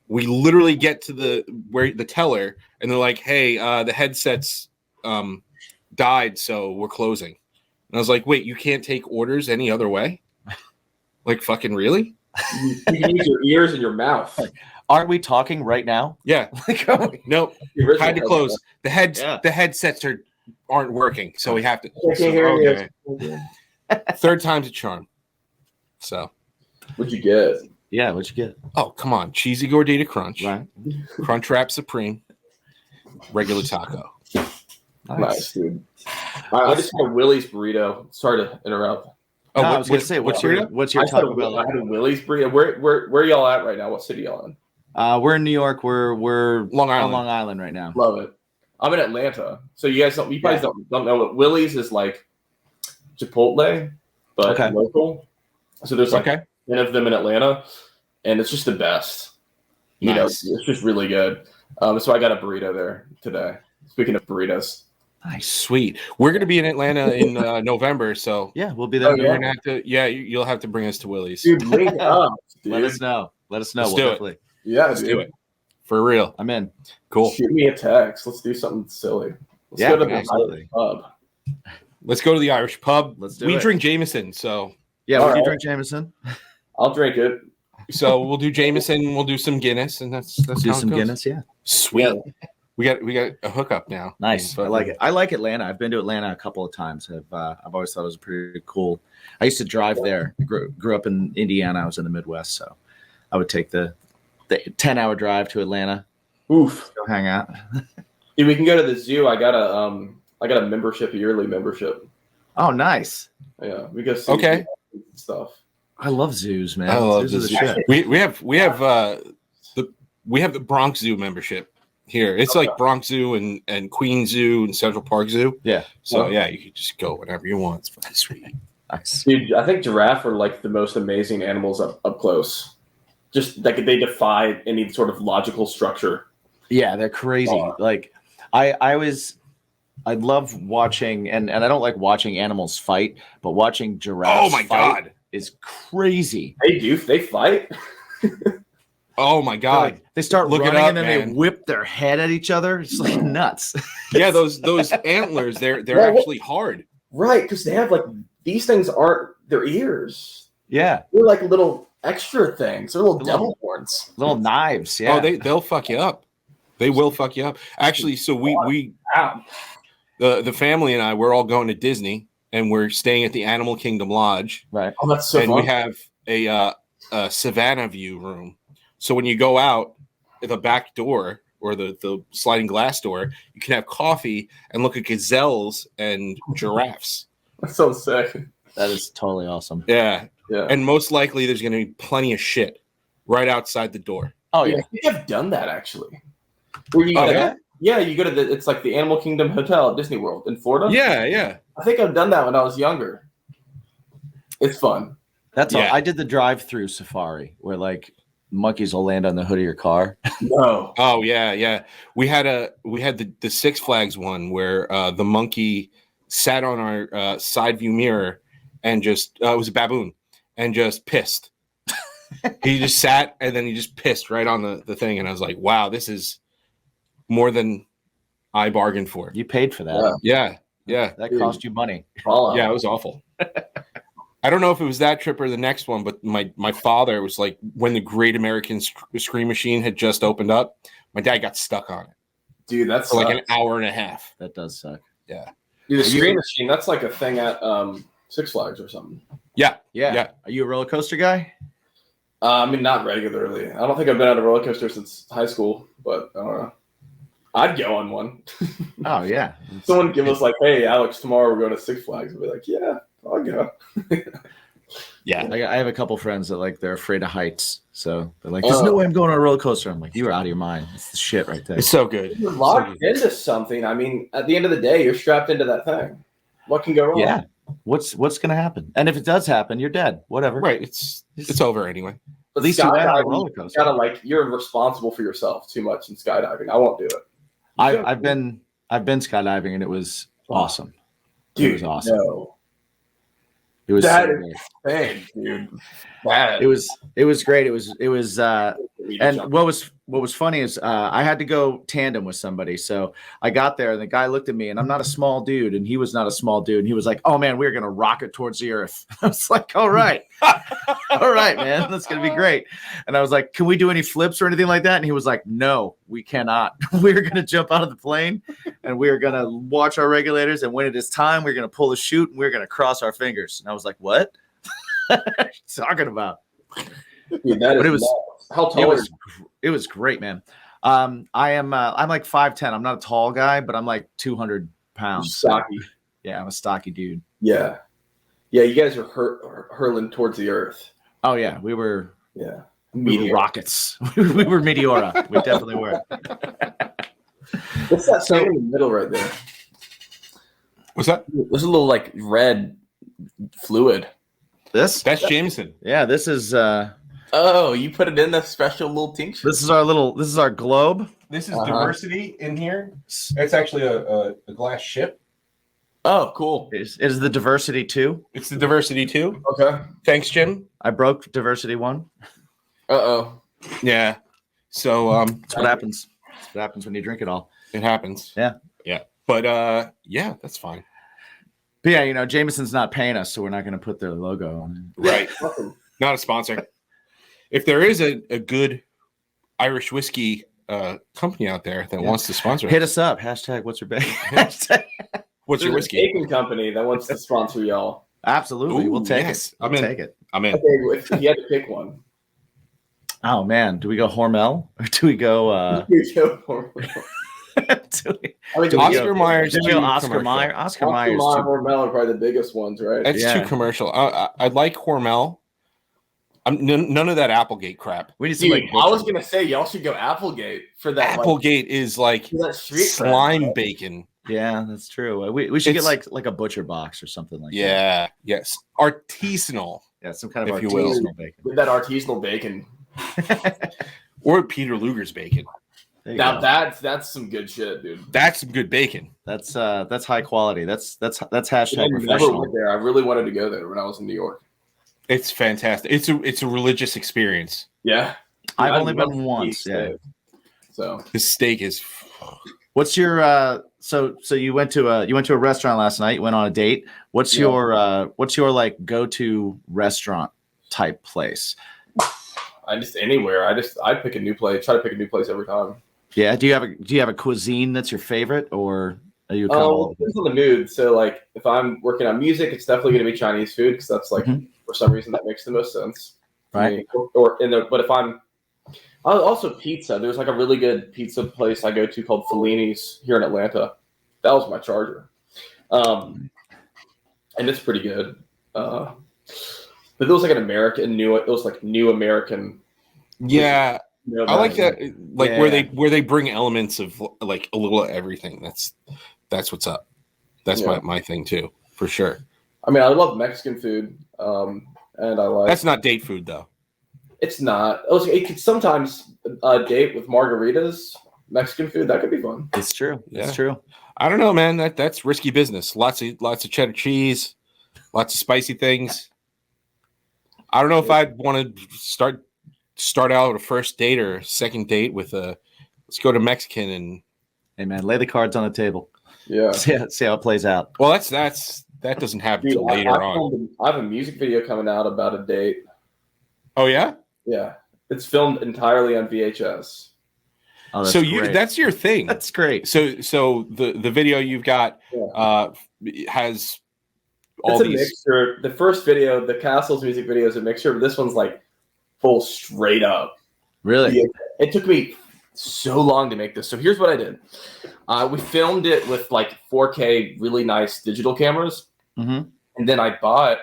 We literally get to the teller and they're like, hey, the headsets died, so we're closing. And I was like, wait, you can't take orders any other way? Like, fucking really? You can use your ears and your mouth. Aren't we talking right now? Yeah. Nope. Had to close. The headsets aren't working, so we have to. Okay. Third time's a charm. So, what'd you get? Yeah, what'd you get? Oh, come on, cheesy gordita crunch, right? Crunch wrap supreme, regular taco. Nice, dude. I just had a Willie's burrito. Sorry to interrupt. Oh, I was gonna say, what's your Taco Bell? I had a Willie's burrito. Where y'all at right now? What city y'all in? We're in New York. We're Long Island. on Long Island right now. Love it. I'm in Atlanta, so you guys don't know what Willie's is like. Chipotle, but local. So there's like 10 of them in Atlanta, and it's just the best. You know, Nice. it's just really good. So I got a burrito there today. Speaking of burritos. Nice, sweet. We're gonna be in Atlanta in November, so Yeah, we'll be there. we're gonna have to. Yeah, you'll have to bring us to Willie's. Dude, link up. Dude. Let us know. Let's We'll do it. definitely. Yeah, Let's dude. do it for real. I'm in. Cool. Shoot me a text. Let's do something silly. Let's Yeah, go to the absolutely. pub. Let's go to the Irish pub. Let's do we it. drink Jameson, so Yeah, All we can right. drink Jameson. I'll drink it. we'll do Jameson. We'll do some Guinness, and that's Do how it some goes. Guinness, yeah. Sweet. Yeah. We got a hookup now. Nice. I like it. I like Atlanta. I've been to Atlanta a couple of times. I've always thought it was pretty cool. I used to drive there. I grew up in Indiana. I was in the Midwest, so I would take the 10-hour drive to Atlanta. Oof. Go hang out. Dude, we can go to the zoo. I got a membership, a yearly membership. Oh, nice. Yeah, we go see Okay. stuff. I love zoos, man. I love zoos are the this. shit. We have the Bronx Zoo membership here. It's like Bronx Zoo and Queen Zoo and Central Park Zoo. Yeah. So yeah, you can just go whenever you want. It's fucking sweet. Nice. Dude, I think giraffe are like the most amazing animals up close. Just like they defy any sort of logical structure. Yeah, they're crazy. Like I love watching, and I don't like watching animals fight, but watching giraffes Oh my fight God. is crazy. They fight. Oh my God. They start Look it running up, and then man. they whip their head at each other. It's like nuts. Yeah, those antlers, they're Yeah, actually hard. Right, because they have like these things aren't their ears. Yeah. They're like little extra things. They're little devil horns. Little knives. Yeah. Oh, they'll fuck you up. They will fuck you up. Actually, so we Ow. the family and I, we're all going to Disney, and we're staying at the Animal Kingdom Lodge. Right. Oh, that's so And fun. we have a Savannah view room. So when you go out the back door or the sliding glass door, you can have coffee and look at gazelles and giraffes. That sounds sick. That is totally awesome. Yeah. Yeah. And most likely there's going to be plenty of shit right outside the door. Oh Yeah, yeah. I think I've done that actually. Where you Oh, go, yeah? Yeah, you go to it's like the Animal Kingdom Hotel at Disney World in Florida. Yeah, yeah. I think I've done that when I was younger. It's fun. That's all. Yeah. I did the drive-through safari where like monkeys will land on the hood of your car. No. Oh yeah, yeah. We had the Six Flags one where the monkey sat on our side view mirror and just it was a baboon and just pissed. He just sat and then he just pissed right on the thing, and I was like, wow, this is more than I bargained for. You paid for that. Yeah, yeah, That cost you money. yeah. It was awful. I don't know if it was that trip or the next one, but my father was like when the Great American Screen Machine had just opened up. My dad got stuck on it Dude, that's for like an hour and a half. That does suck. Yeah, Dude, the Screen Machine, that's like a thing at Six Flags or something. yeah, Yeah. yeah. Are you a roller coaster guy? I mean, not regularly. I don't think I've been on a roller coaster since high school, but I don't know. I'd go on one. Oh yeah. Someone give us like, hey, Alex, tomorrow we're going to Six Flags. I'd be like, yeah, I'll go. Yeah. I have a couple friends that like they're afraid of heights, so they're like, "There's no way I'm going on a roller coaster." I'm like, "You are out of your mind. It's the shit right there." It's so good. You're locked into something. I mean, at the end of the day, you're strapped into that thing. What can go wrong? Yeah. What's gonna happen? And if it does happen, you're dead. Whatever. Right. It's over anyway. But At least you went on a skydiving, roller you coaster. gotta like, you're responsible for yourself too much in skydiving. I won't do it. I've been skydiving and it was awesome. Dude, it was awesome. No. It was That so is great. thing, dude. That It was great. It was and what was funny is I had to go tandem with somebody. So I got there and the guy looked at me and I'm not a small dude and he was not a small dude and he was like, "Oh man, we're gonna rocket towards the earth." I was like, "All right, all right, man, that's gonna be great." And I was like, "Can we do any flips or anything like that?" And he was like, "No, we cannot. We're gonna jump out of the plane and we're gonna watch our regulators and when it is time, we're gonna pull the chute and we're gonna cross our fingers." And I was like, "What? What are you talking about?" Dude, that But is it was nuts. How tall are you? it was great, man. I'm like 5'10". I'm not a tall guy, but I'm like 200 pounds. Stocky. Yeah, I'm a stocky dude. Yeah. Yeah, you guys are hurling towards the earth. Oh yeah, we were Yeah. rockets. We were Meteora. We definitely were. What's that thing in the middle right there? What's that? There's a little like red fluid. This? That's Jameson. Yeah, this is Oh, you put it in the special little tincture. this is our globe. This is diversity in here. It's actually a glass ship. Oh, cool. It is the diversity 2. It's the diversity 2. Okay. Thanks, Jim. I broke diversity 1. Uh-oh. Yeah. So that's what happens. That's what happens when you drink it all. It happens. Yeah. Yeah. But yeah, that's fine. But yeah, you know, Jameson's not paying us, so we're not going to put their logo on it. Right. Not a sponsor. If there is a good Irish whiskey company out there that wants to sponsor hit us up. Hashtag what's your bacon? What's your There's whiskey? a bacon company that wants to sponsor y'all. Absolutely. Ooh, we'll take yes. it. We'll take it. I'm in. Okay, if you had to pick one. Oh man, do we go Hormel or do we go Oscar Myers. Oscar Myers. Oscar Myers. Hormel are probably the biggest ones, right? That's too commercial. I like Hormel. None of that Applegate crap. We need Dude, I was gonna say y'all should go Applegate for that. Applegate is like that street slime cred. bacon. Yeah, that's true. We should get like a butcher box or something like that. Yeah. Yes. Artisanal. Yeah, some kind of if you will. artisanal bacon. With that artisanal bacon. Or Peter Luger's bacon. Now that's some good shit, dude. That's some good bacon. That's high quality. That's hashtag I never professional. went there. I really wanted to go there when I was in New York. It's fantastic. It's a religious experience. Yeah. I've I only love been once. steak. Yeah. So the steak is. What's your so you went to a restaurant last night, you went on a date. What's your like go-to restaurant type place? I just anywhere. I pick a new place. Try to pick a new place every time. Yeah. Do you have a cuisine that's your favorite, or are you kind of Depends on the mood. So like if I'm working on music, it's definitely going to be Chinese food because that's like for some reason that makes the most sense. Right. But if I'm also pizza, there's like a really good pizza place I go to called Fellini's here in Atlanta. That was my charger, and it's pretty good. But it was like an American new. It was like new American. Yeah, I like that. Like Yeah. where they bring elements of like a little of everything. That's what's up. That's my thing too, for sure. I mean, I love Mexican food, and I like. That's not date food though. It's not. It could sometimes date with margaritas, Mexican food. That could be fun. It's true. Yeah. It's true. I don't know, man. That's risky business. Lots of cheddar cheese, lots of spicy things. I don't know if I'd want to start out a first date or a second date with let's go to Mexican and Hey man, lay the cards on the table. Yeah. See how it plays out. well, that doesn't happen Dude, till later on. I have a music video coming out about a date. Oh yeah. Yeah, it's filmed entirely on VHS. Oh, that's So great. that's your thing. That's great. So the video you've got has all It's a these. mixture. The first video, the Castles music video, is a mixture, but this one's like full straight up. Really? Yeah. It took me so long to make this. So here's what I did. We filmed it with like 4K, really nice digital cameras, Mm-hmm. and then I bought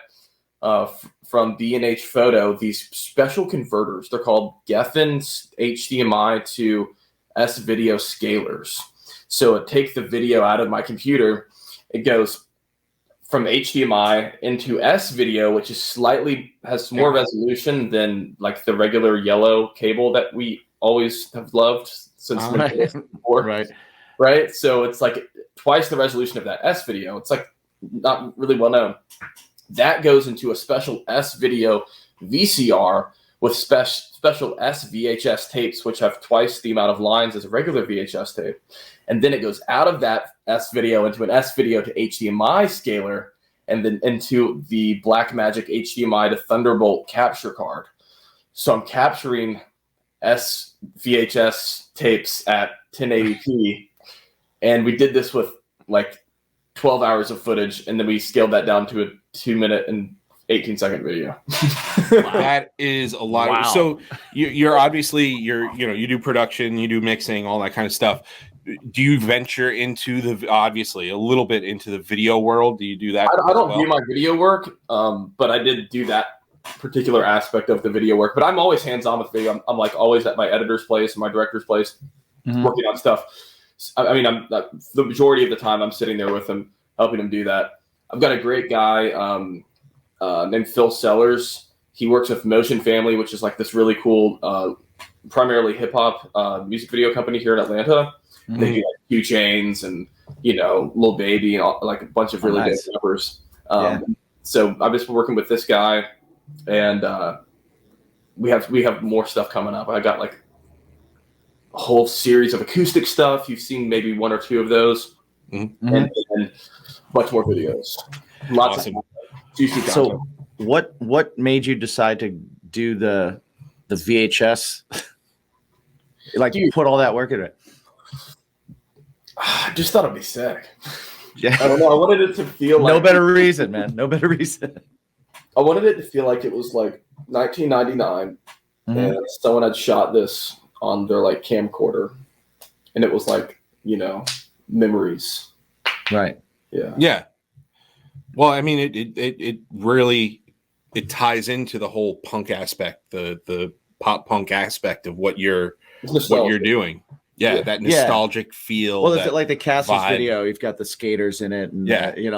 from B&H Photo these special converters. They're called Geffen HDMI to S video scalers. So it takes the video out of my computer. It goes from HDMI into S video, which is has more resolution than like the regular yellow cable that we always have loved since right. So it's like twice the resolution of that S video. It's like not really well known. That goes into a special S video VCR with special S VHS tapes, which have twice the amount of lines as a regular VHS tape. And then it goes out of that S video into an S video to HDMI scaler, and then into the Blackmagic HDMI to Thunderbolt capture card. So I'm capturing S VHS tapes at 1080p. And we did this with like 12 hours of footage, and then we scaled that down to a 2-minute and 18-second video. That is a lot. Wow. So you're obviously you do production, you do mixing, all that kind of stuff. Do you venture into obviously a little bit into the video world? Do you do that? I don't do my video work, but I did do that particular aspect of the video work. But I'm always hands-on with video. I'm like always at my editor's place and my director's place, working on stuff. I mean, I'm the majority of the time I'm sitting there with them, helping them do that. I've got a great guy, named Phil Sellers. He works with Motion Family, which is like this really cool, primarily hip hop music video company here in Atlanta. Mhm. They do like 2 Chainz and Lil Baby and like a bunch of really nice. big rappers. Yeah. So I've just been working with this guy, and we have more stuff coming up. I got like a whole series of acoustic stuff. You've seen maybe 1 or 2 of those, and a bunch more videos. Lots of juicy content. So what made you decide to do the VHS? Like, you put all that work into it? I just thought it'd be sick. Yeah. I don't know. I wanted it to feel like no better reason, man. No better reason. I wanted it to feel like it was like 1999, and someone had shot this on their like camcorder, and it was like memories. Right. Yeah. Yeah. Well, I mean, it really ties into the whole punk aspect, the pop punk aspect of what you're doing. Yeah, that nostalgic feel. Well, it's like the Cassie's vibe. video. You've got the skaters in it, and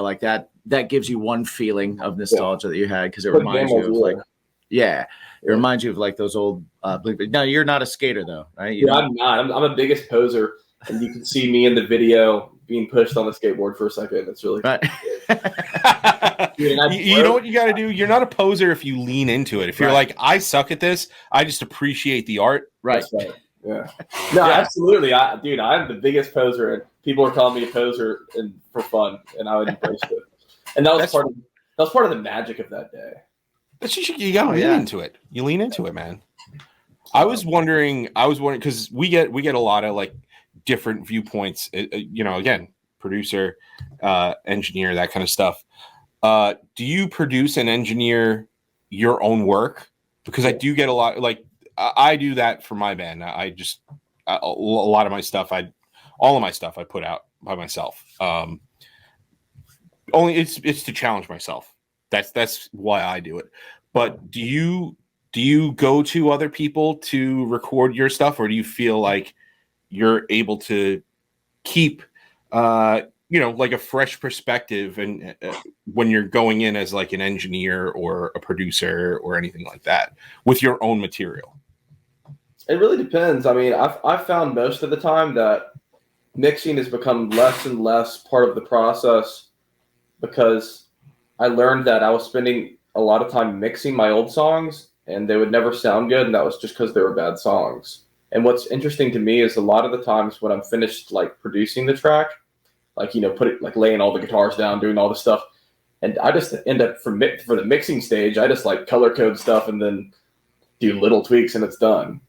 like that. That gives you one feeling of nostalgia that you had, because it reminds you of like, it reminds you of like those old. Now you're not a skater though, right? I'm not. I'm a biggest poser, and you can see me in the video being pushed on the skateboard for a second. It's really right. You know what you got to do? You're not a poser if you lean into it. If you're like, I suck at this, I just appreciate the art. Right. Yeah. No, absolutely. Dude, I'm the biggest poser, and people are calling me a poser and for fun, and I would embrace it. And that was part of the magic of that day. But you got to lean into it. You lean into it, man. I was wondering because we get a lot of like different viewpoints. Again, producer, engineer, that kind of stuff. Do you produce and engineer your own work? Because I do get a lot, like I do that for my band. A lot of my stuff, all of my stuff I put out by myself. Only it's to challenge myself. That's why I do it. But do you go to other people to record your stuff, or do you feel like you're able to keep like a fresh perspective and when you're going in as like an engineer or a producer or anything like that with your own material? It really depends. I mean, I've found most of the time that mixing has become less and less part of the process, because I learned that I was spending a lot of time mixing my old songs and they would never sound good, and that was just because they were bad songs. And what's interesting to me is a lot of the times when I'm finished like producing the track, like laying all the guitars down, doing all the stuff, and I just end up for the mixing stage, I just like color code stuff and then do little tweaks and it's done.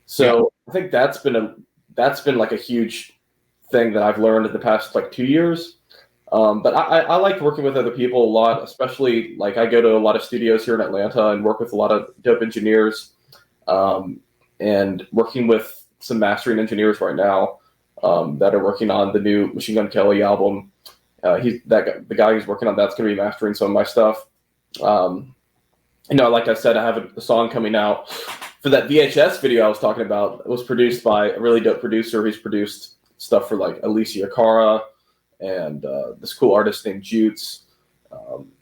So I think that's been like a huge thing that I've learned in the past like 2 years. But I like working with other people a lot, especially like I go to a lot of studios here in Atlanta and work with a lot of dope engineers, and working with some mastering engineers right now that are working on the new Machine Gun Kelly album. The guy who's working on that's going to be mastering some of my stuff. Like I said, I have a song coming out for that VHS video I was talking about. It was produced by a really dope producer who's produced stuff for like Alicia Cara and this cool artist named Jutes.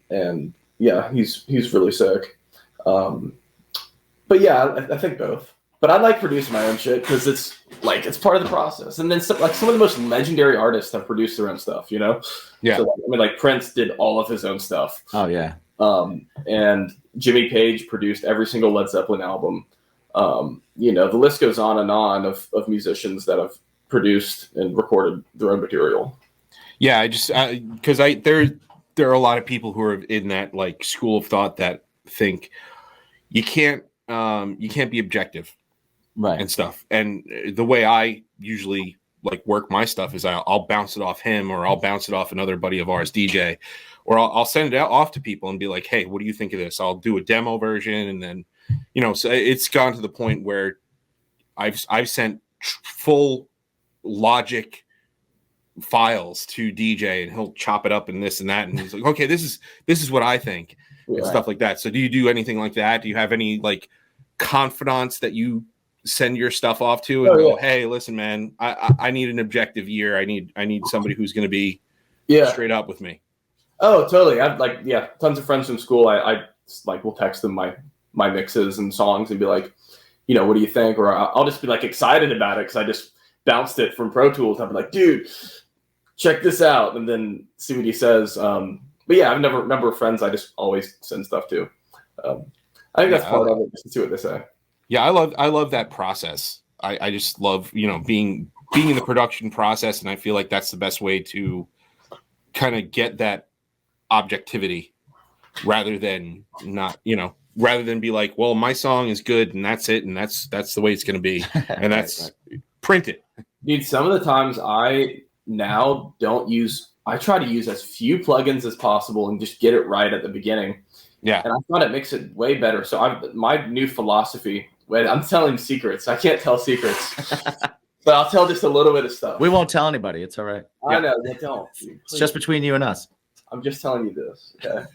And yeah, he's really sick. But yeah, I think both. But I like producing my own shit because it's part of the process. And then some of the most legendary artists have produced their own stuff, Yeah. So, like Prince did all of his own stuff. Oh yeah. And Jimmy Page produced every single Led Zeppelin album. The list goes on of musicians that have produced and recorded their own material. Yeah, because there are a lot of people who are in that like school of thought that think you can't be objective, right, and stuff. And the way I usually like work my stuff is I'll bounce it off him, or I'll bounce it off another buddy of ours, DJ, or I'll send it out off to people and be like, hey, what do you think of this? I'll do a demo version, and then so it's gone to the point where I've sent full Logic files to DJ, and he'll chop it up and this and that, and he's like, okay, this is what I think, and stuff like that. So do you do anything like that? Do you have any like confidants that you send your stuff off to and go, hey, listen, man, I need an objective ear. I need somebody who's going to be straight up with me. Oh, totally. I've tons of friends from school. I like will text them my mixes and songs and be like, what do you think? Or I'll just be like excited about it because I just bounced it from Pro Tools. I'll be like, dude, check this out, and then see what he says. But yeah, I've never number of friends I just always send stuff to. I think that's part of it, just to see what they say. Yeah, I love that process. I just love, being in the production process, and I feel like that's the best way to kind of get that objectivity rather than be like, well, my song is good and that's it, and that's the way it's going to be, and that's print it. Dude, some of the times I now don't use. I try to use as few plugins as possible and just get it right at the beginning. Yeah, and I thought it makes it way better. So my new philosophy. Wait, I'm telling secrets. I can't tell secrets, but I'll tell just a little bit of stuff. We won't tell anybody. It's all right. I know they don't. It's just between you and us. I'm just telling you this. Okay.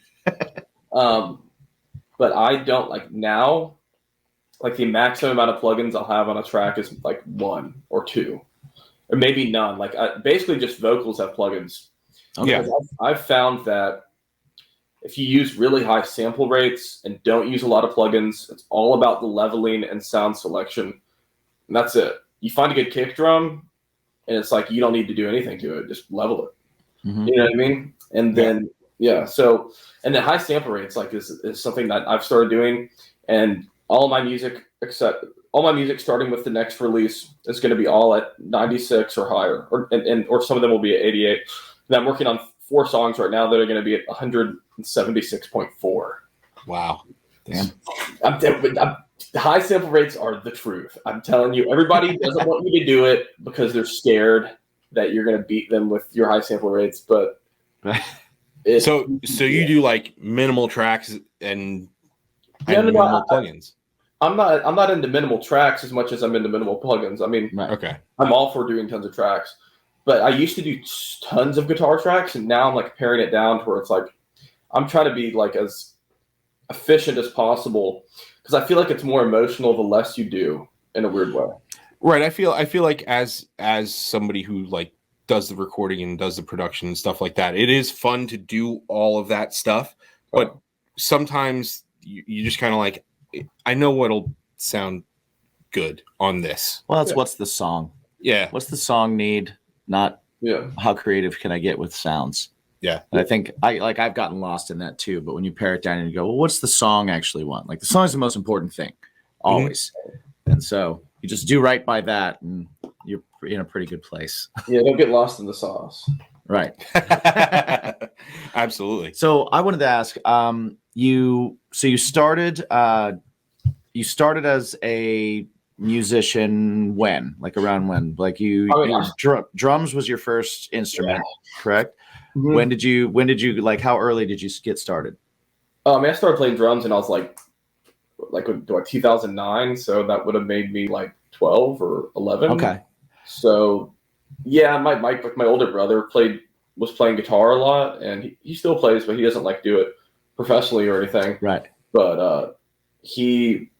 But I don't like now. Like the maximum amount of plugins I'll have on a track is like 1 or 2, or maybe none. Like basically just vocals have plugins. Okay. Yeah, I've found that if you use really high sample rates and don't use a lot of plugins, it's all about the leveling and sound selection, and that's it. You find a good kick drum, and it's like you don't need to do anything to it; just level it. Mm-hmm. You know what I mean? And then so and the high sample rates like is something that I've started doing, and all my music starting with the next release is going to be all at 96 or higher, or some of them will be at 88. And I'm working on 4 songs right now that are going to be at 176.4. Wow, damn! The high sample rates are the truth. I'm telling you, everybody doesn't want you to do it because they're scared that you're going to beat them with your high sample rates. But so you do like minimal tracks and minimal plugins. I'm not into minimal tracks as much as I'm into minimal plugins. I mean, okay, I'm all for doing tons of tracks, but I used to do tons of guitar tracks, and now I'm like paring it down to where it's like I'm trying to be like as efficient as possible because I feel like it's more emotional the less you do in a weird way. Right. I feel like as somebody who like does the recording and does the production and stuff like that, it is fun to do all of that stuff, but sometimes you just kind of like, I know what'll sound good on this. Well, that's what's the song. Yeah. What's the song need? Not how creative can I get with sounds? Yeah. And I think I've gotten lost in that too. But when you pare it down and you go, well, what's the song actually want? Like the song is the most important thing, always. Mm-hmm. And so you just do right by that, and you're in a pretty good place. Yeah, don't get lost in the sauce. Right. Absolutely. So I wanted to ask, you started as a musician when? Like around when? Like drums was your first instrument, correct? Mm-hmm. When did you like how early did you get started? I started playing drums and I was like 2009, so that would have made me like 12 or 11. Okay. So yeah, my older brother was playing guitar a lot, and he still plays, but he doesn't like do it professionally or anything. Right. But he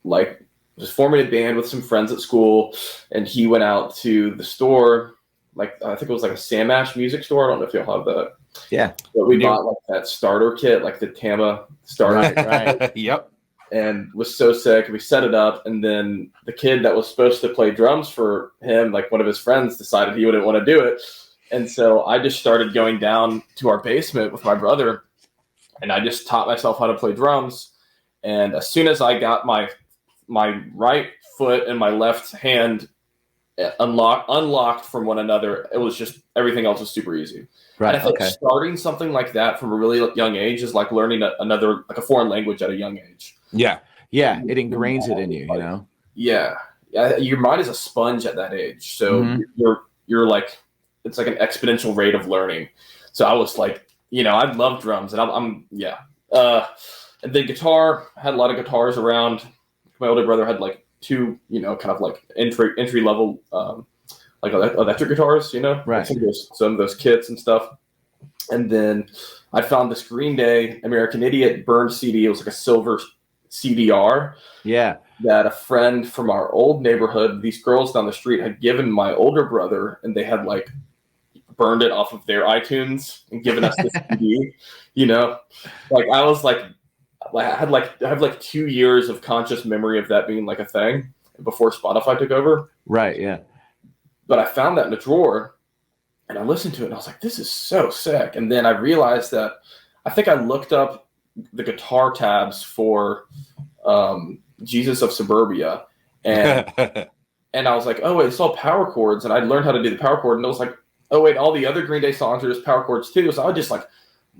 like was forming a band with some friends at school, and he went out to the store, like I think it was like a Sam Ash music store. I don't know if y'all have that. Yeah. But we bought like that starter kit, like the Tama starter. Right. Yep. And was so sick. We set it up, and then the kid that was supposed to play drums for him, like one of his friends, decided he wouldn't want to do it. And so I just started going down to our basement with my brother, and I just taught myself how to play drums. And as soon as I got my right foot and my left hand unlocked from one another, it was just everything else was super easy. Right. And I think starting something like that from a really young age is like learning a foreign language at a young age. Yeah. Yeah. It ingrains it in you, you know? Yeah. Your mind is a sponge at that age. So you're like, it's like an exponential rate of learning. So I was like, I love drums, and I'm and then guitar, I had a lot of guitars around. My older brother had like 2, kind of like entry level, like electric guitars, right? Some of those kits and stuff. And then I found this Green Day American Idiot burned CD. It was like a silver CDR. Yeah. That a friend from our old neighborhood, these girls down the street, had given my older brother, and they had like burned it off of their iTunes and given us this CD. You know, like I was like I have like 2 years of conscious memory of that being like a thing before Spotify took over. Right. Yeah. But I found that in a drawer, and I listened to it, and I was like, "This is so sick." And then I realized that I think I looked up the guitar tabs for Jesus of Suburbia, and and I was like, "Oh wait, it's all power chords," and I learned how to do the power chord, and I was like, "Oh wait, all the other Green Day songs are just power chords too." So I would just like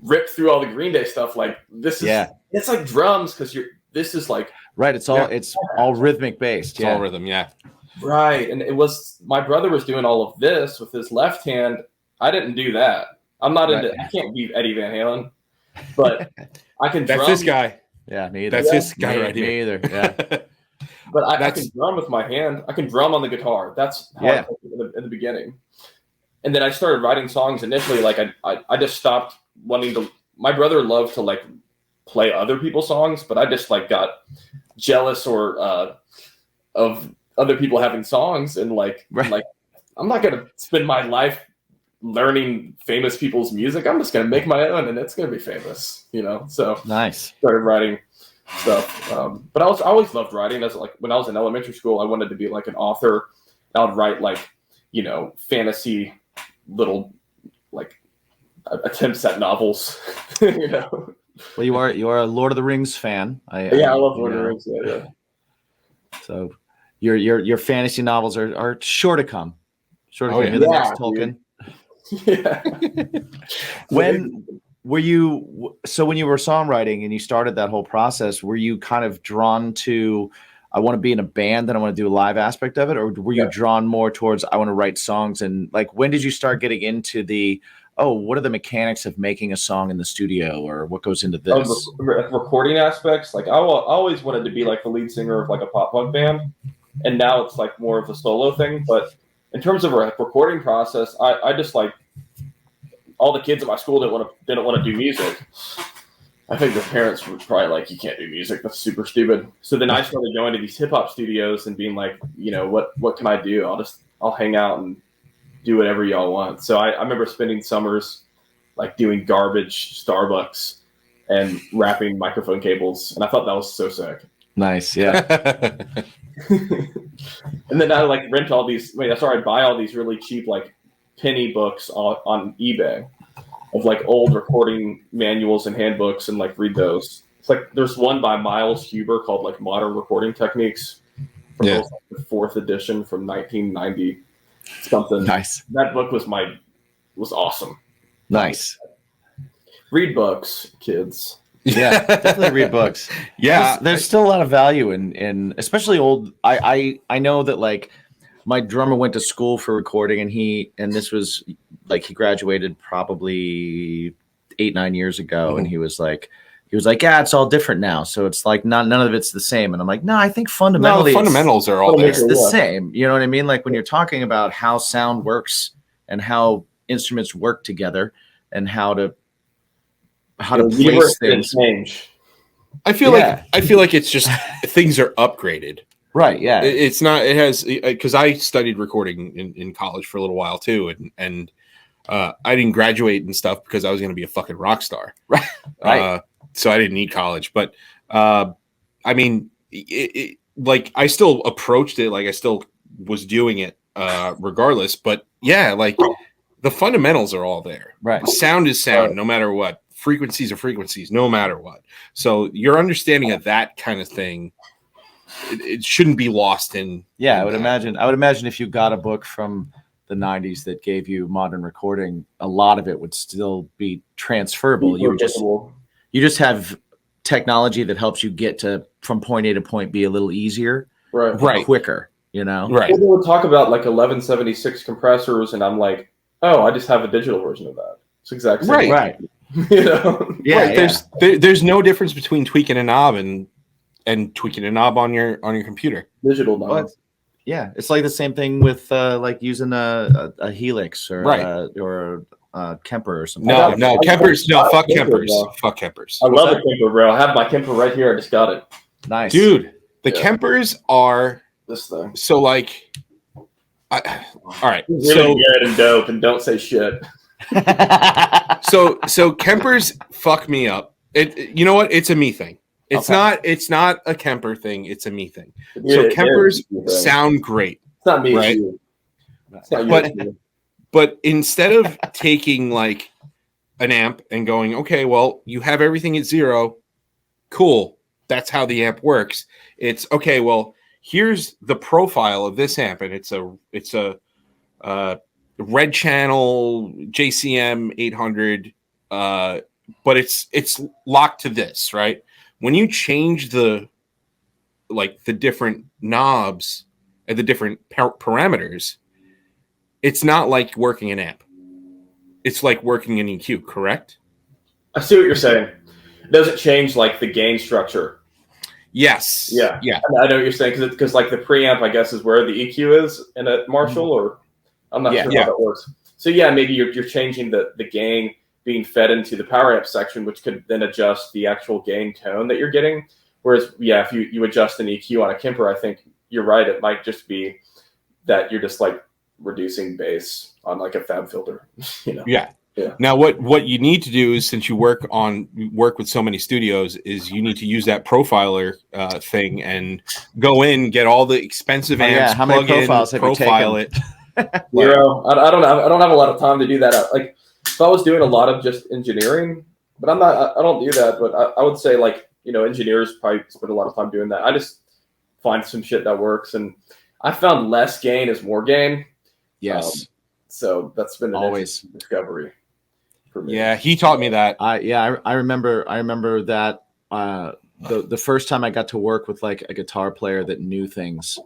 rip through all the Green Day stuff. Like this is it's like drums because this is like right. It's all rhythmic based. It's all rhythm. Yeah. Right. And it was my brother was doing all of this with his left hand. I didn't do that. I'm not into I can't be Eddie Van Halen, but I can drum. That's this guy. Yeah, me either. That's this guy right here. Me either. Yeah. But I can drum with my hand. I can drum on the guitar. That's how I took it in the beginning. And then I started writing songs initially. Like I just stopped wanting to. My brother loved to like play other people's songs, but I just like got jealous or of other people having songs and like I'm not gonna spend my life learning famous people's music. I'm just gonna make my own and it's gonna be famous, you know. So nice. Started writing stuff. But I always loved writing. As like when I was in elementary school, I wanted to be like an author. I would write like, you know, fantasy little like attempts at novels. You know. Well, you are a Lord of the Rings fan. I love Lord of the Rings. Yeah. So your fantasy novels are sure to come. Sure to come. You're the next Tolkien. Yeah. When were you? So when you were songwriting and you started that whole process, were you kind of drawn to, I want to be in a band and I want to do a live aspect of it, or were you drawn more towards I want to write songs? And like, when did you start getting into the what are the mechanics of making a song in the studio, or what goes into this? Recording aspects. Like I always wanted to be like the lead singer of like a pop punk band, and now it's like more of a solo thing. But in terms of a recording process, I just like all the kids at my school didn't want to do music. I think their parents were probably like, "You can't do music. That's super stupid." So then I started going to these hip hop studios and being like, you know, what can I do? I'll hang out and do whatever y'all want. So I remember spending summers like doing garbage Starbucks and wrapping microphone cables, and I thought that was so sick. Nice, yeah. And then I like rent all these. I buy all these really cheap like penny books on eBay of like old recording manuals and handbooks, and like read those. It's like there's one by Miles Huber called like Modern Recording Techniques. From like the 4th edition from 1990. Something nice. That book was awesome. Nice. Read books, kids. Yeah, definitely read books. Yeah, there's still a lot of value in especially old. I know that like my drummer went to school for recording, and this was like he graduated probably 8-9 years ago, and he was like, yeah, it's all different now. So it's like none of it's the same. And I'm like, no, I think fundamentally the fundamentals are all there. It's the same. You know what I mean? Like when you're talking about how sound works and how instruments work together and how to place things. I feel like it's just things are upgraded. Right. Yeah. It's not. It has because I studied recording in college for a little while too, and I didn't graduate and stuff because I was going to be a fucking rock star. Right. Right. So I didn't need college, but I mean, like I still approached it like I still was doing it regardless. But yeah, like the fundamentals are all there. Right. Sound is sound, no matter what. Frequencies are frequencies, no matter what. So your understanding of that kind of thing, it shouldn't be lost in. Yeah, I would imagine if you got a book from the 90s that gave you modern recording, a lot of it would still be transferable. You just have technology that helps you get from point A to point B a little easier, right, quicker. You know, right. People would talk about like 1176 compressors, and I'm like, oh, I just have a digital version of that. It's exactly right. You know, yeah. There's no difference between tweaking a knob and tweaking a knob on your computer. Digital knob. Yeah, it's like the same thing with like using a Helix or Kemper or something. No, Kempers. No, fuck Kempers. Fuck Kempers. I love a Kemper, bro. I have my Kemper right here. I just got it. Nice, dude. The Kempers are this thing. So like, All right. Really good and dope, and don't say shit. So Kempers fuck me up. You know what? It's a me thing. It's not a Kemper thing. It's a me thing. So Kempers sound great. It's not me. Right? It's not but instead of taking like an amp and going, okay, well, you have everything at 0. Cool. That's how the amp works. It's okay. Well, here's the profile of this amp, and it's a red channel JCM 800, but it's locked to this, right? When you change the different knobs and the different parameters, it's not like working an amp. It's like working an EQ, correct? I see what you're saying. It doesn't change like the gain structure. Yes. Yeah. Yeah. I know what you're saying because like the preamp, I guess, is where the EQ is in a Marshall, or I'm not sure how that works. So yeah, maybe you're changing the gain being fed into the power amp section, which could then adjust the actual gain tone that you're getting. Whereas, yeah, if you adjust an EQ on a Kemper, I think you're right. It might just be that you're just like reducing bass on like a fab filter. You know? Yeah. Yeah. Now, what you need to do is, since you work with so many studios, is you need to use that profiler thing and go in, get all the expensive amps. How many profiles have you taken? Profile it. Zero. I don't have a lot of time to do that. Like, if I was doing a lot of just engineering, but I'm not. I don't do that. But I would say, like, you know, engineers probably spend a lot of time doing that. I just find some shit that works, and I found less gain is more gain. Yes. So that's been an always discovery. Yeah, he taught me that. I remember that the first time I got to work with like a guitar player that knew things,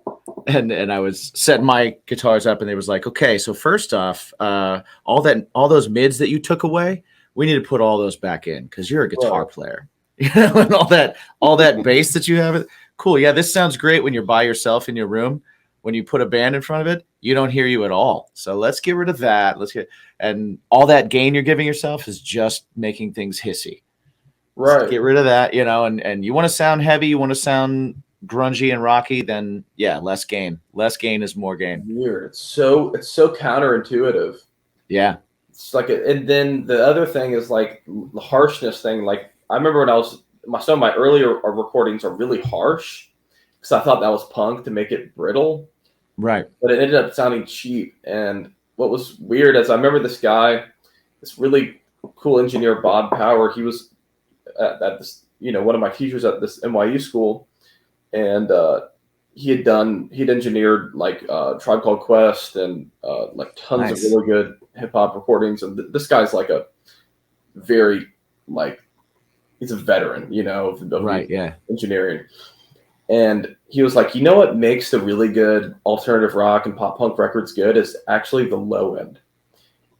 and I was setting my guitars up, and they was like, okay, so first off, all those mids that you took away, we need to put all those back in because you're a guitar player, you know, and all that bass that you have. Cool, yeah, this sounds great when you're by yourself in your room. When you put a band in front of it, you don't hear you at all. So let's get rid of that. And all that gain you're giving yourself is just making things hissy. Right. So get rid of that, you know, and you want to sound heavy, you want to sound grungy and rocky, then yeah, less gain. Less gain is more gain. Weird. It's so counterintuitive. Yeah. It's like, and then the other thing is like the harshness thing. Like I remember when some of my earlier recordings are really harsh because I thought that was punk to make it brittle. Right. But it ended up sounding cheap. And what was weird is I remember this guy, this really cool engineer, Bob Power. He was at this, you know, one of my teachers at this NYU school, and he'd engineered like Tribe Called Quest and like tons of really good hip hop recordings. And this guy's like a very he's a veteran, you know, of engineering. And he was like, you know what makes the really good alternative rock and pop punk records good is actually the low end.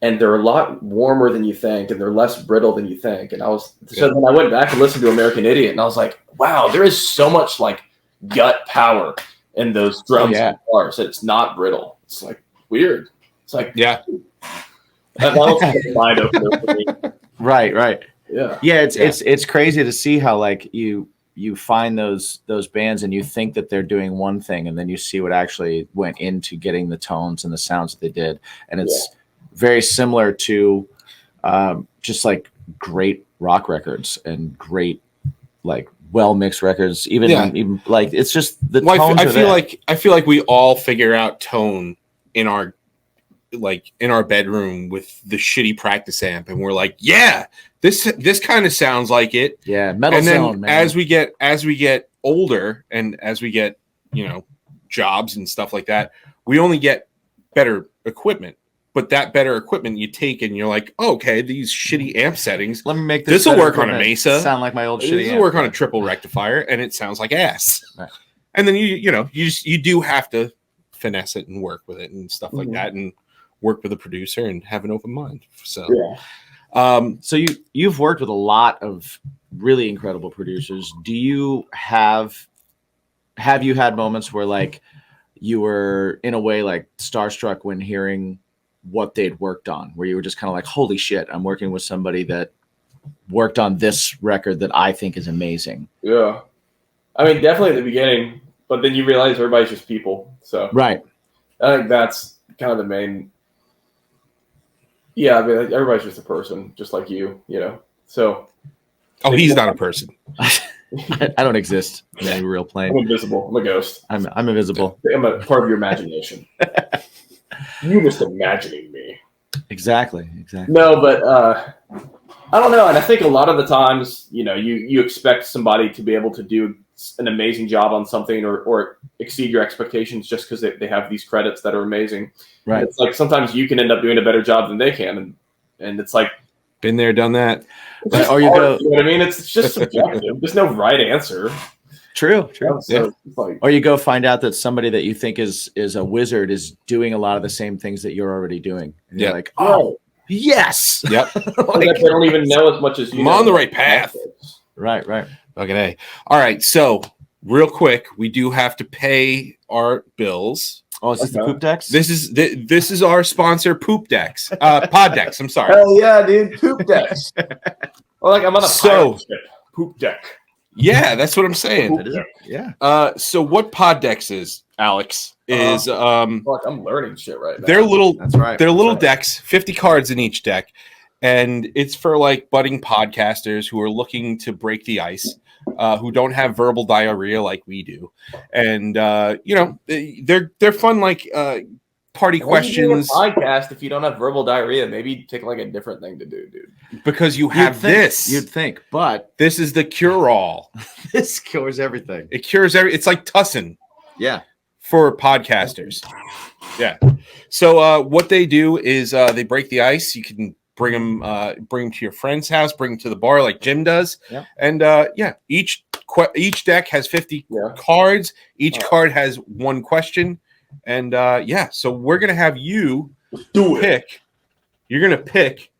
And they're a lot warmer than you think, and they're less brittle than you think. And so then I went back and listened to American Idiot, and I was like, wow, there is so much like gut power in those drums and guitars. It's not brittle. It's like weird. It's like, yeah. That was a mind opener for me. Right. Yeah. Yeah, it's crazy to see how like you find those bands and you think that they're doing one thing, and then you see what actually went into getting the tones and the sounds that they did. And it's very similar to just like great rock records and great like well mixed records. Even like it's just the tones. I feel like we all figure out tone in our bedroom with the shitty practice amp, and we're like, yeah, this kind of sounds like it. Yeah, metal and then zone, man. as we get older and as we get, you know, jobs and stuff like that, we only get better equipment. But that better equipment you take and you're like, oh, okay, these shitty amp settings. Let me make this. This will work on a Mesa. Sound like my old shitty. This will work on a triple rectifier, and it sounds like ass. Right. And then you do have to finesse it and work with it and stuff like that, and work with a producer and have an open mind. So, so you've worked with a lot of really incredible producers. Do you have you had moments where like you were in a way like starstruck when hearing what they'd worked on, where you were just kind of like, holy shit, I'm working with somebody that worked on this record that I think is amazing? Yeah. I mean, definitely at the beginning, but then you realize everybody's just people. So right. I think that's kind of the main. Yeah, I mean, everybody's just a person, just like you know. So. Oh, he's not a person. I don't exist in any real plane. I'm invisible. I'm a ghost. I'm invisible. I'm a part of your imagination. You're just imagining me. Exactly. No, but I don't know. And I think a lot of the times, you know, you expect somebody to be able to do an amazing job on something or exceed your expectations just because they have these credits that are amazing. Right. And it's like sometimes you can end up doing a better job than they can. And it's like, been there, done that. Right. Or you go, you know what I mean? It's just subjective. There's no right answer. True. So it's like, or you go find out that somebody that you think is a wizard is doing a lot of the same things that you're already doing. And you're like, oh, yes. Yep. Like, they don't even know as much as you. I'm on the right path. Right. Okay. All right. So real quick, we do have to pay our bills. Oh, is this the Poop Decks? This is our sponsor, Poop Decks. Pod Decks. I'm sorry. Hell yeah, dude. Poop Decks. Well, like I'm on a pirate ship. Poop Deck. Yeah, that's what I'm saying. Yeah. So what Pod Decks is, Alex, is like I'm learning shit right now. they're little. That's right. They're little decks, 50 cards in each deck, and it's for like budding podcasters who are looking to break the ice. Who don't have verbal diarrhea like we do, and you know, they're fun like party questions. Podcast if you don't have verbal diarrhea, maybe take like a different thing to do, dude. Because you have this. You'd think, but this is the cure-all. This cures everything. It cures it's like Tussin. Yeah. For podcasters. Yeah. So what they do is they break the ice. You can bring them to your friend's house, bring them to the bar like Jim does. Yeah. And each deck has 50 cards. Each card has one question. And so we're going to have you pick. You're going to pick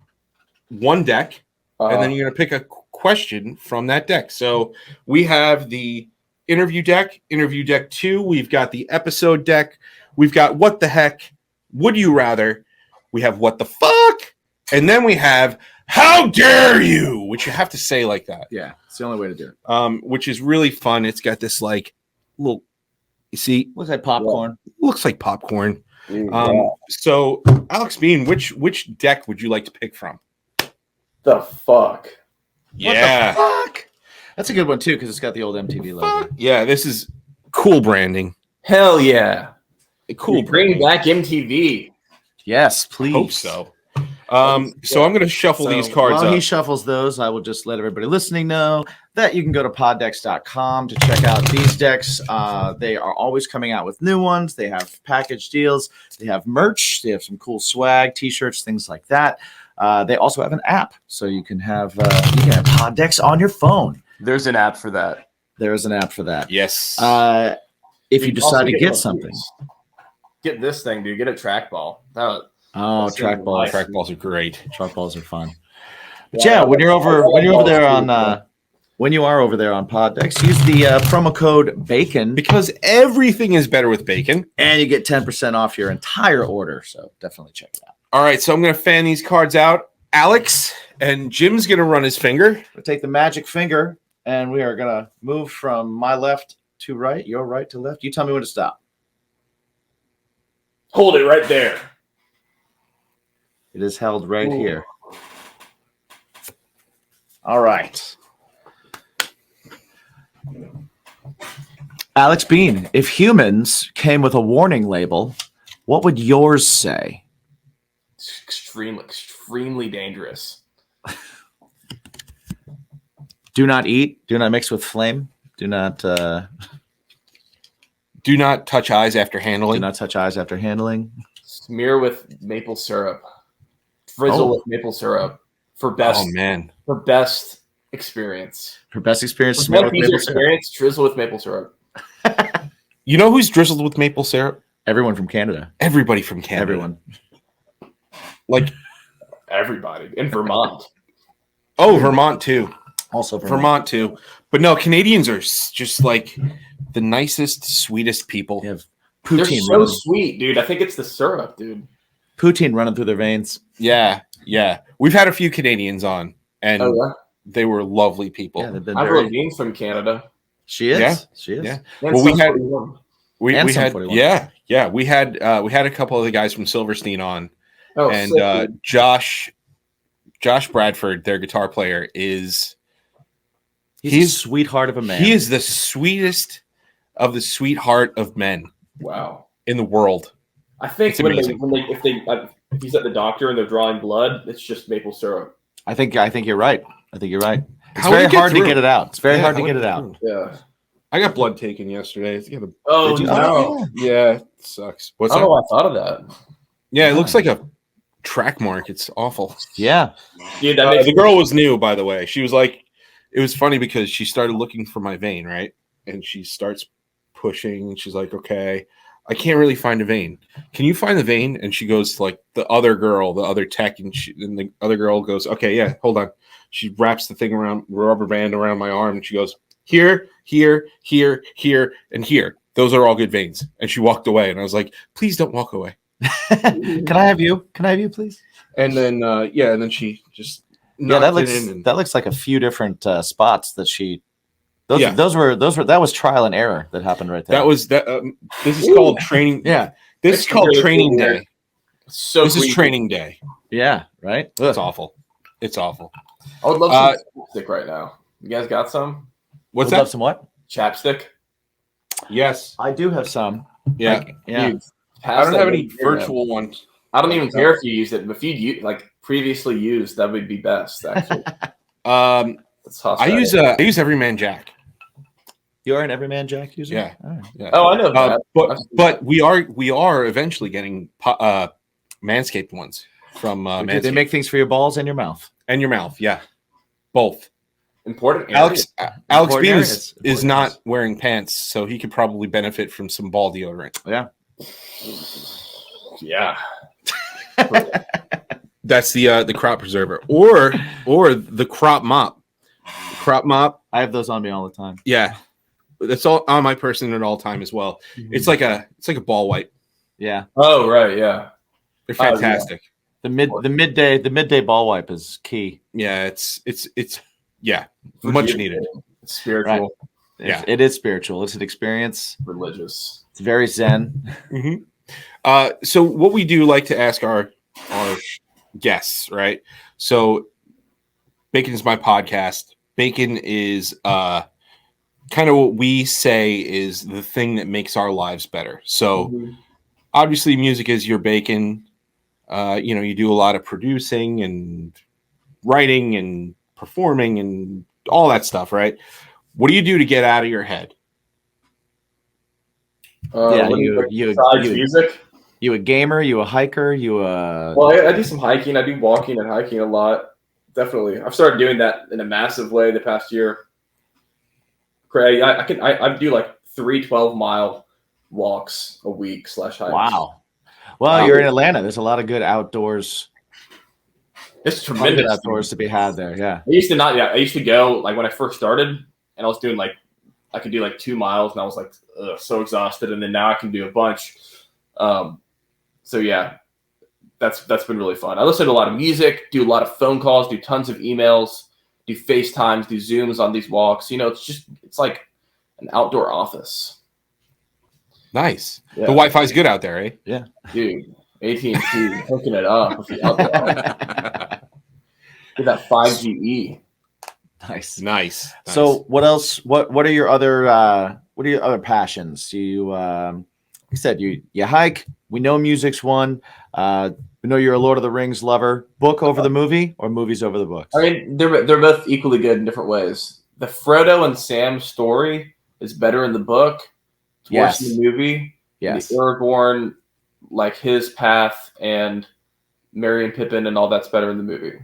one deck, and then you're going to pick a question from that deck. So we have the interview deck 2. We've got the episode deck. We've got what the heck, would you rather. We have what the fuck. And then we have how dare you, which you have to say like that. Yeah, it's the only way to do it. Which is really fun. It's got this like little, you see, looks like popcorn. Looks like popcorn. So Alexx Bean, which deck would you like to pick from? The fuck. Yeah. What the fuck? That's a good one too because it's got the old MTV logo. Yeah, this is cool branding. Hell yeah. Cool. Bring back MTV. Yes, please. Hope so. So I'm going to shuffle these cards while up. he shuffles those, I will just let everybody listening know that you can go to poddex.com to check out these decks. They are always coming out with new ones. They have package deals. They have merch. They have some cool swag, t-shirts, things like that. They also have an app, so you can have Poddex on your phone. There's an app for that. There is an app for that. Yes. If you decide to get something. Get this thing, dude. Get a trackball. Trackballs. Trackballs are great. Trackballs are fun. But yeah, when you are over there on Poddex, use the promo code BACON because everything is better with bacon, and you get 10% off your entire order. So definitely check it out. All right, so I'm going to fan these cards out, Alex, and Jim's going to run his finger. We'll take the magic finger, and we are going to move from my left to right, your right to left. You tell me when to stop. Hold it right there. It is held right here. All right. Alexx Bean, if humans came with a warning label, what would yours say? It's extremely dangerous. Do not eat. Do not mix with flame. Do not touch eyes after handling. Do not touch eyes after handling. Smear with maple syrup. Drizzle with maple syrup for best. Oh man, for best experience. For best experience, smear with maple syrup. Drizzle with maple syrup. You know who's drizzled with maple syrup? Everyone from Canada. Everybody from Canada. Everyone. Like everybody in Vermont. Oh, Vermont too. Also Vermont too. But no, Canadians are just like the nicest, sweetest people. They have They're poutine so running. sweet, dude. I think it's the syrup, dude. Poutine running through their veins. Yeah. We've had a few Canadians on, and they were lovely people. Yeah, they've been I've heard Dean's from Canada. She is. Yeah. She is. Yeah. And Well, we had 41. we And had 41. yeah. Yeah, we had a couple of the guys from Silverstein on, Oh, and so good. Josh Bradford, their guitar player, He's a sweetheart of a man. He is the sweetest of the sweetheart of men. Wow. In the world. I think It's amazing. if he's at the doctor and they're drawing blood, it's just maple syrup. I think you're right. It's How would very it get hard to through? get it out. It's very Yeah, hard how to get would it it out. through? Yeah. I got blood taken yesterday. Oh, Did you? no. Yeah, it sucks. What's I that? don't know. I thought of that. Yeah, it looks like a track mark. It's awful. Yeah. Dude, that makes the girl was new, by the way. She was like, it was funny because she started looking for my vein, right? And she starts pushing. And she's like, okay, I can't really find a vein. Can you find the vein? And she goes to like the other girl, the other tech, and the other girl goes, okay, yeah, hold on. She wraps the thing around, rubber band around my arm, and she goes, here, here, here, here, and here. Those are all good veins. And she walked away, and I was like, please don't walk away. Can I have you? Can I have you, please? And then, and then she just that knocked looks like a few different spots that she. Those that was trial and error that happened right there. That was that. This is called training. Yeah, this is called really training cool. day. So this is creepy. training day. Yeah, right. It's awful. It's awful. I would love some chapstick right now. You guys got some? What's Would that? love some what? Chapstick? Yes, I do have some. yeah. Yeah. Dude, I don't have any Yeah. virtual ones. I don't even care if you use it, but if you like previously used, that would be best. Actually, That's I use Everyman Jack. You're an Everyman Jack user. Yeah. All right. Yeah. Oh, I know that. But we are eventually getting Manscaped ones from Manscaped. They make things for your balls and your mouth. And your mouth, yeah, both. Important. Alex Important Bean areas. is not wearing pants, so he could probably benefit from some ball deodorant. Yeah. Yeah. That's the crop preserver, or the crop mop. Crop mop. I have those on me all the time. Yeah, that's all on my person at all time as well. Mm-hmm. It's like a ball wipe. Yeah. Oh right, yeah. They're fantastic. The midday ball wipe is key. Yeah, it's much needed. It's spiritual. Right. Yeah, it is spiritual. It's an experience. Religious. It's very zen. Mm-hmm. So what we do like to ask our guests, right? So Bacon is my podcast. Bacon is kind of what we say is the thing that makes our lives better. So obviously music is your bacon. You do a lot of producing and writing and performing and all that stuff, right? What do you do to get out of your head? Music. You a gamer? You a hiker? You a? Well, I do some hiking. I do walking and hiking a lot. Definitely, I've started doing that in a massive way the past year. Craig, I do like 3 12-mile walks a week / hikes. Wow. Well, you're in Atlanta. There's a lot of good outdoors. It's tremendous outdoors to be had there. Yeah. I used to go like when I first started, and I was doing I could do like 2 miles, and I was like so exhausted. And then now I can do a bunch. So yeah, that's been really fun. I listen to a lot of music, do a lot of phone calls, do tons of emails, do FaceTimes, do Zooms on these walks. It's like an outdoor office. Nice. Yeah. The Wi-Fi's good out there, eh? Yeah. Dude, AT&T hooking it up with the outdoor. Get that 5GE. Nice. So what else? What are your other passions? You said you hike. We know music's one. We know you're a Lord of the Rings lover. Book over the movie or movies over the books? I mean, they're both equally good in different ways. The Frodo and Sam story is better in the book. It's worse in the movie. Yes. The Aragorn, like his path and Merry and Pippin and all that's better in the movie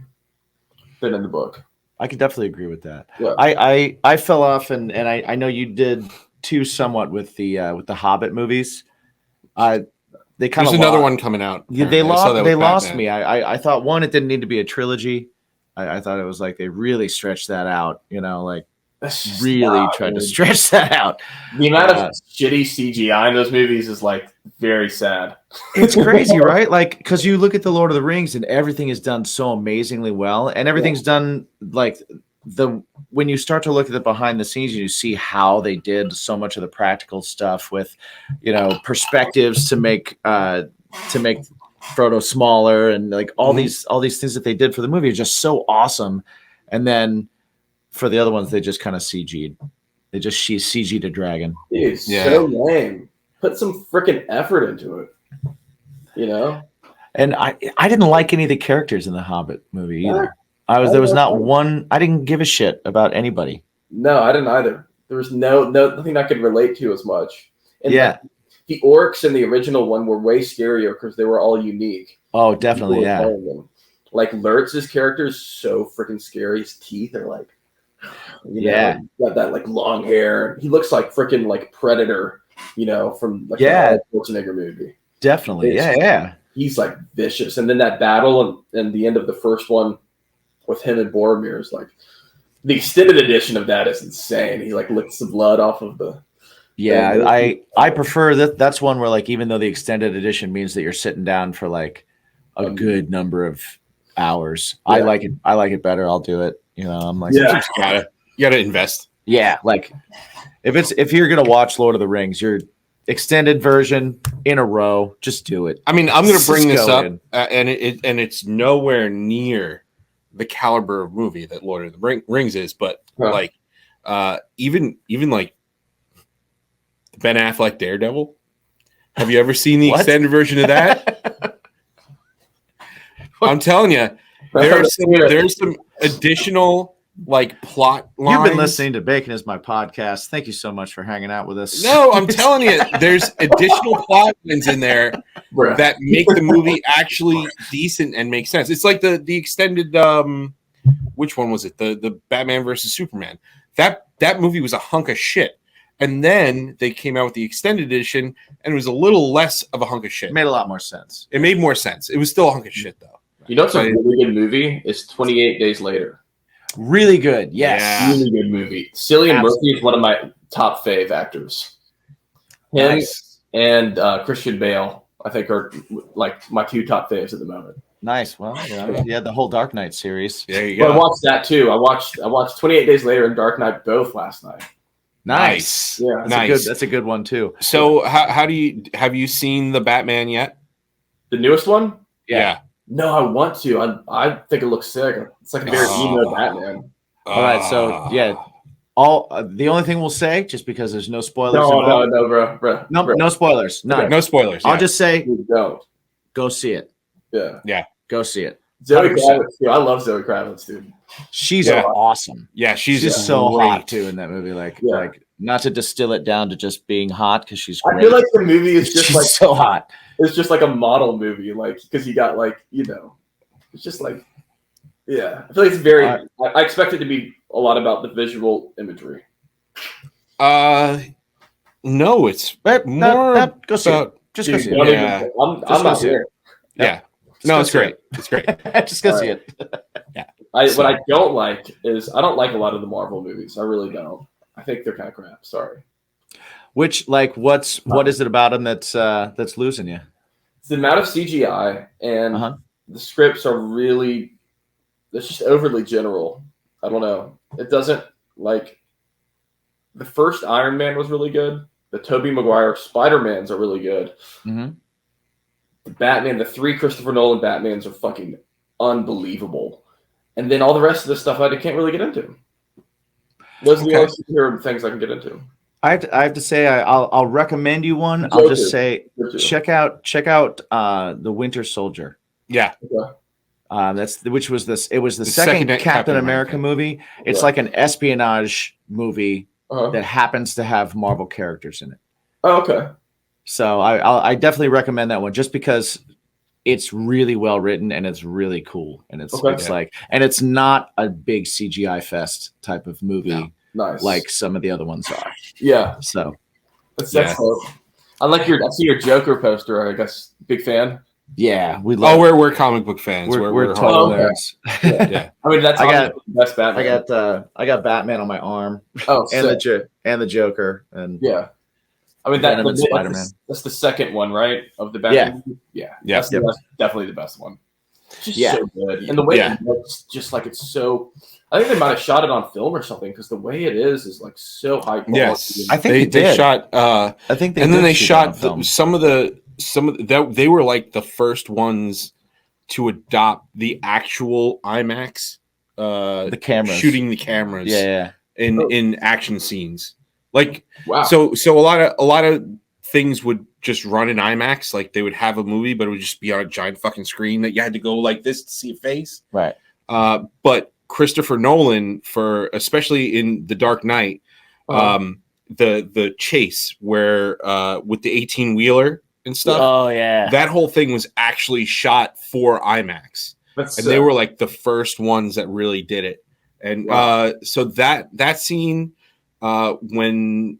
than in the book. I could definitely agree with that. Yeah. I fell off, and I know you did too somewhat with the Hobbit movies. They kind of There's another one coming out. Yeah, they lost me. I thought one, it didn't need to be a trilogy. I thought it was like they really stretched that out. Really tried to stretch that out. The amount of shitty CGI in those movies is like very sad. It's crazy, right? Like, because you look at the Lord of the Rings and everything is done so amazingly well, and everything's done like when you start to look at the behind the scenes, you see how they did so much of the practical stuff with, perspectives to make Frodo smaller, and like all these things that they did for the movie are just so awesome. And then for the other ones, they just kind of CG'd. They just CG'd a dragon. Dude, so lame. Put some freaking effort into it. And I didn't like any of the characters in the Hobbit movie either. There was not one. I didn't give a shit about anybody. No, I didn't either. There was nothing I could relate to as much. And the orcs in the original one were way scarier because they were all unique. Oh, definitely, yeah. Like Lurtz's character is so freaking scary. His teeth are like, got that like long hair. He looks like freaking like Predator, from like the Arnold Schwarzenegger movie. Definitely, yeah. He's like vicious. And then that battle and the end of the first one with him and Boromir is like, the extended edition of that is insane. He like licks the blood off of the. Yeah, I prefer that. That's one where like even though the extended edition means that you're sitting down for like a good number of hours, I like it better. I'll do it. I'm like, you gotta invest. Yeah, like if you're gonna watch Lord of the Rings, your extended version in a row, just do it. I mean, I'm gonna bring this up, and it's nowhere near the caliber of movie that Lord of the Rings is, but like even like Ben Affleck Daredevil. Have you ever seen the extended version of that? I'm telling you, there's some additional like plot lines. You've been listening to Bacon is My Podcast. Thank you so much for hanging out with us. No, I'm telling you, there's additional plot lines in there that make the movie actually decent and make sense. It's like the extended which one was it? The Batman versus Superman. That movie was a hunk of shit. And then they came out with the extended edition, and it was a little less of a hunk of shit. It made a lot more sense. It made more sense. It was still a hunk of shit, though. What's a really good movie is 28 Days Later. Really good, yes. Yeah. Really good movie. Cillian Murphy is one of my top fave actors. Him and Christian Bale, I think, are like my two top faves at the moment. Nice. Well, you had the whole Dark Knight series. There you go. But I watched that too. I watched 28 Days Later and Dark Knight both last night. Nice. Yeah, that's a good one too. So, have you seen the Batman yet? The newest one? Yeah. No, I want to. I think it looks sick. It's like a very emo Batman. All right, so the only thing we'll say, just because there's no spoilers. No, bro. No spoilers. None. No spoilers. I'll just say, don't go see it. Yeah. Go see it. Zoe Kravitz, dude. I love Zoe Kravitz, dude. She's awesome. Yeah, she's just so hot too in that movie. Like not to distill it down to just being hot because she's great. I feel like the movie is just like so hot. It's just like a model movie, like because you got like it's just like I feel like it's very. I expect it to be a lot about the visual imagery. No, it's more. Go see it. Just go see it. Yeah. I'm not here. Yeah. No, it's great. It's great. Just go see it. Yeah. What I don't like is I don't like a lot of the Marvel movies. I really don't. I think they're kind of crap. Sorry. Which what is it about them that's losing you? It's the amount of CGI and the scripts are really. It's just overly general. I don't know. It doesn't like. The first Iron Man was really good. The Tobey Maguire Spider-Mans are really good. Mm-hmm. The Batman, the 3 Christopher Nolan Batmans are fucking unbelievable. And then all the rest of the stuff I can't really get into. Those are the only superhero things I can get into. I have to say I'll recommend you one. I'll just say check out The Winter Soldier. Yeah. It was the second Captain America movie. It's like an espionage movie that happens to have Marvel characters in it. Oh, okay. So I definitely recommend that one just because it's really well written and it's really cool and it's like and it's not a big CGI fest type of movie like some of the other ones are. Yeah. So that's cool. I see your Joker poster. I guess big fan. Yeah, we love. Oh, we're comic book fans. We're total nerds. Yeah. I mean that's the best Batman. I got Batman on my arm. Oh, and the Joker and I mean that's the second one, right? Of the Batman. Yeah. That's definitely the best one. It's just so good. And the way it looks, just like it's so. I think they might have shot it on film or something because the way it is like so high quality. Yes, I think they shot. I think and then they shot some of the they were like the first ones to adopt the actual IMAX. The cameras, shooting the cameras. In action scenes. Like wow. So a lot of things would just run in IMAX. Like they would have a movie, but it would just be on a giant fucking screen that you had to go like this to see a face. Right. But Christopher Nolan, for especially in The Dark Knight, the chase where with the 18-wheeler and stuff. Oh yeah. That whole thing was actually shot for IMAX. And they were like the first ones that really did it. And so that scene when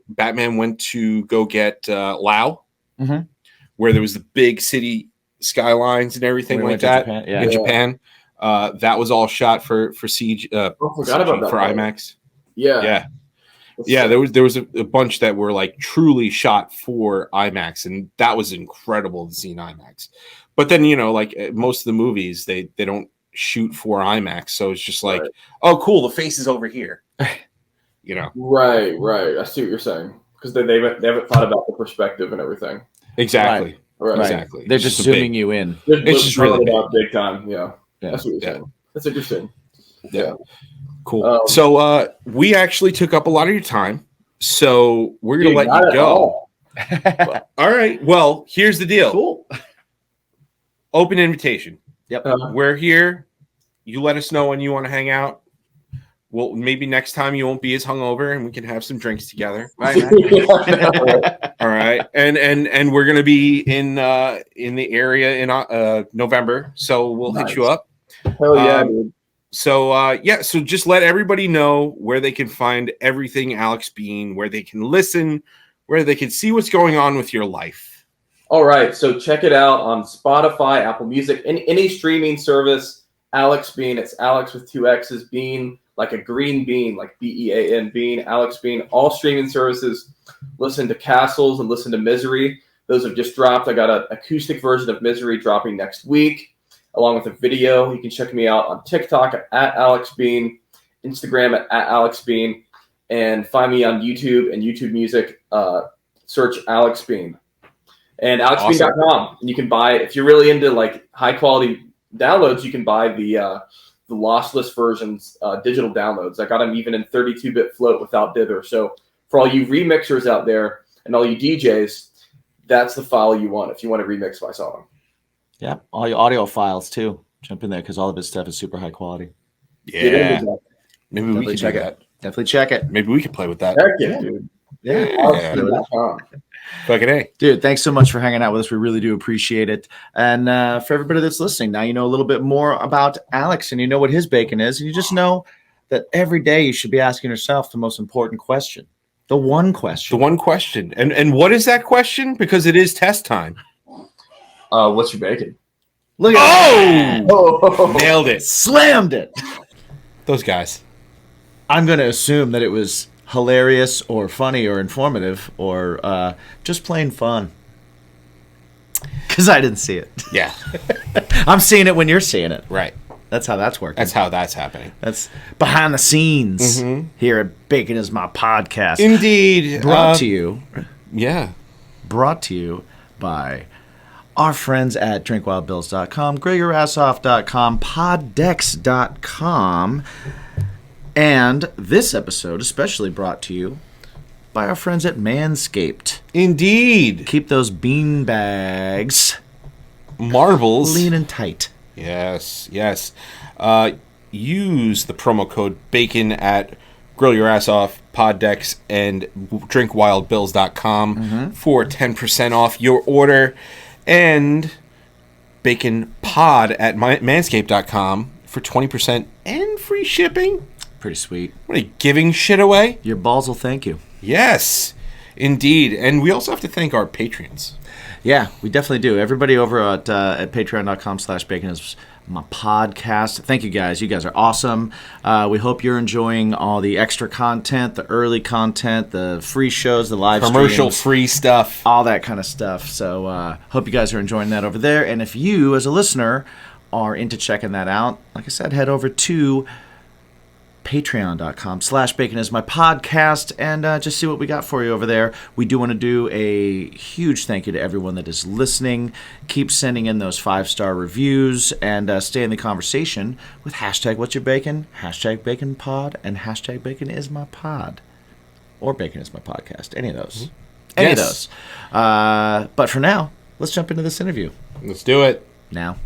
Batman went to go get Lau, where there was the big city skylines and everything like that in Japan. That was all shot for CG forgot about that for part. IMAX. Yeah. There was a bunch that were like truly shot for IMAX, and that was incredible to see in IMAX. But then like most of the movies, they don't shoot for IMAX, so it's just like, oh, cool, the face is over here. Right. I see what you're saying because they haven't thought about the perspective and everything. Exactly. Right. Exactly. They're just zooming you in. It's just really big time. Yeah. That's what you're saying. That's interesting. Yeah. Cool. So we actually took up a lot of your time, so we're gonna let you go. All right. Well, here's the deal. Cool. Open invitation. Yep. We're here. You let us know when you want to hang out. Well, maybe next time you won't be as hungover, and we can have some drinks together. Right. All right. And we're gonna be in the area in November, so we'll hit you up. Hell yeah, dude. So so just let everybody know where they can find everything Alexx Bean, where they can listen, where they can see what's going on with your life. All right, so check it out on Spotify, Apple Music, any streaming service. Alexx Bean, it's Alex with 2 X's, Bean, like a green bean, like BEAN, Bean, Alexx Bean, all streaming services. Listen to Castles and listen to Misery. Those have just dropped. I got an acoustic version of Misery dropping next week, along with a video. You can check me out on TikTok at Alexx Bean, Instagram at Alexx Bean, and find me on YouTube and YouTube Music. Search Alexx Bean and AlexxBean.com. And you can buy, if you're really into like high quality downloads, you can buy the lossless versions, digital downloads. I got them even in 32-bit float without dither. So for all you remixers out there and all you DJs, that's the file you want if you want to remix my song. Yeah, all your audio files too. Jump in there because all of his stuff is super high quality. Yeah, maybe we can check do that. Definitely check it. Maybe we can play with that. Heck yeah, dude. Yeah. Fucking A. Dude, thanks so much for hanging out with us. We really do appreciate it. And for everybody that's listening, now you know a little bit more about Alexx and you know what his bacon is. And you just know that every day you should be asking yourself the most important question. The one question. The one question. And what is that question? Because it is test time. What's your bacon? Look at Oh! Nailed it. Slammed it. Those guys. I'm going to assume that it was hilarious or funny or informative or just plain fun. Because I didn't see it. Yeah. I'm seeing it when you're seeing it. Right. That's how that's working. That's how that's happening. That's behind the scenes here at Bacon Is My Podcast. Indeed. Brought to you. Yeah. Brought to you by our friends at drinkwildbills.com, grillyourassoff.com, poddex.com, and this episode especially brought to you by our friends at Manscaped. Indeed. Keep those bean bags marbles lean and tight. Yes. Use the promo code BACON at Grill Your Ass Off, Poddex, and drinkwildbills.com for 10% off your order. And Bacon Pod at manscaped.com for 20% and free shipping. Pretty sweet. What are you giving shit away? Your balls will thank you. Yes, indeed. And we also have to thank our Patreons. Yeah, we definitely do. Everybody over at patreon.com/bacon is my podcast. Thank you guys. You guys are awesome. We hope you're enjoying all the extra content, the early content, the free shows, the live commercial streams, free stuff, all that kind of stuff. So hope you guys are enjoying that over there. And if you, as a listener, are into checking that out, like I said, head over to patreon.com/baconismypodcast and just see what we got for you over there. We do want to do a huge thank you to everyone that is listening. Keep sending in those 5-star reviews and stay in the conversation with hashtag what's your bacon, hashtag bacon pod, and hashtag bacon is my pod, or bacon is my podcast. Any of those. Any of those. But for now, let's jump into this interview. Let's do it now.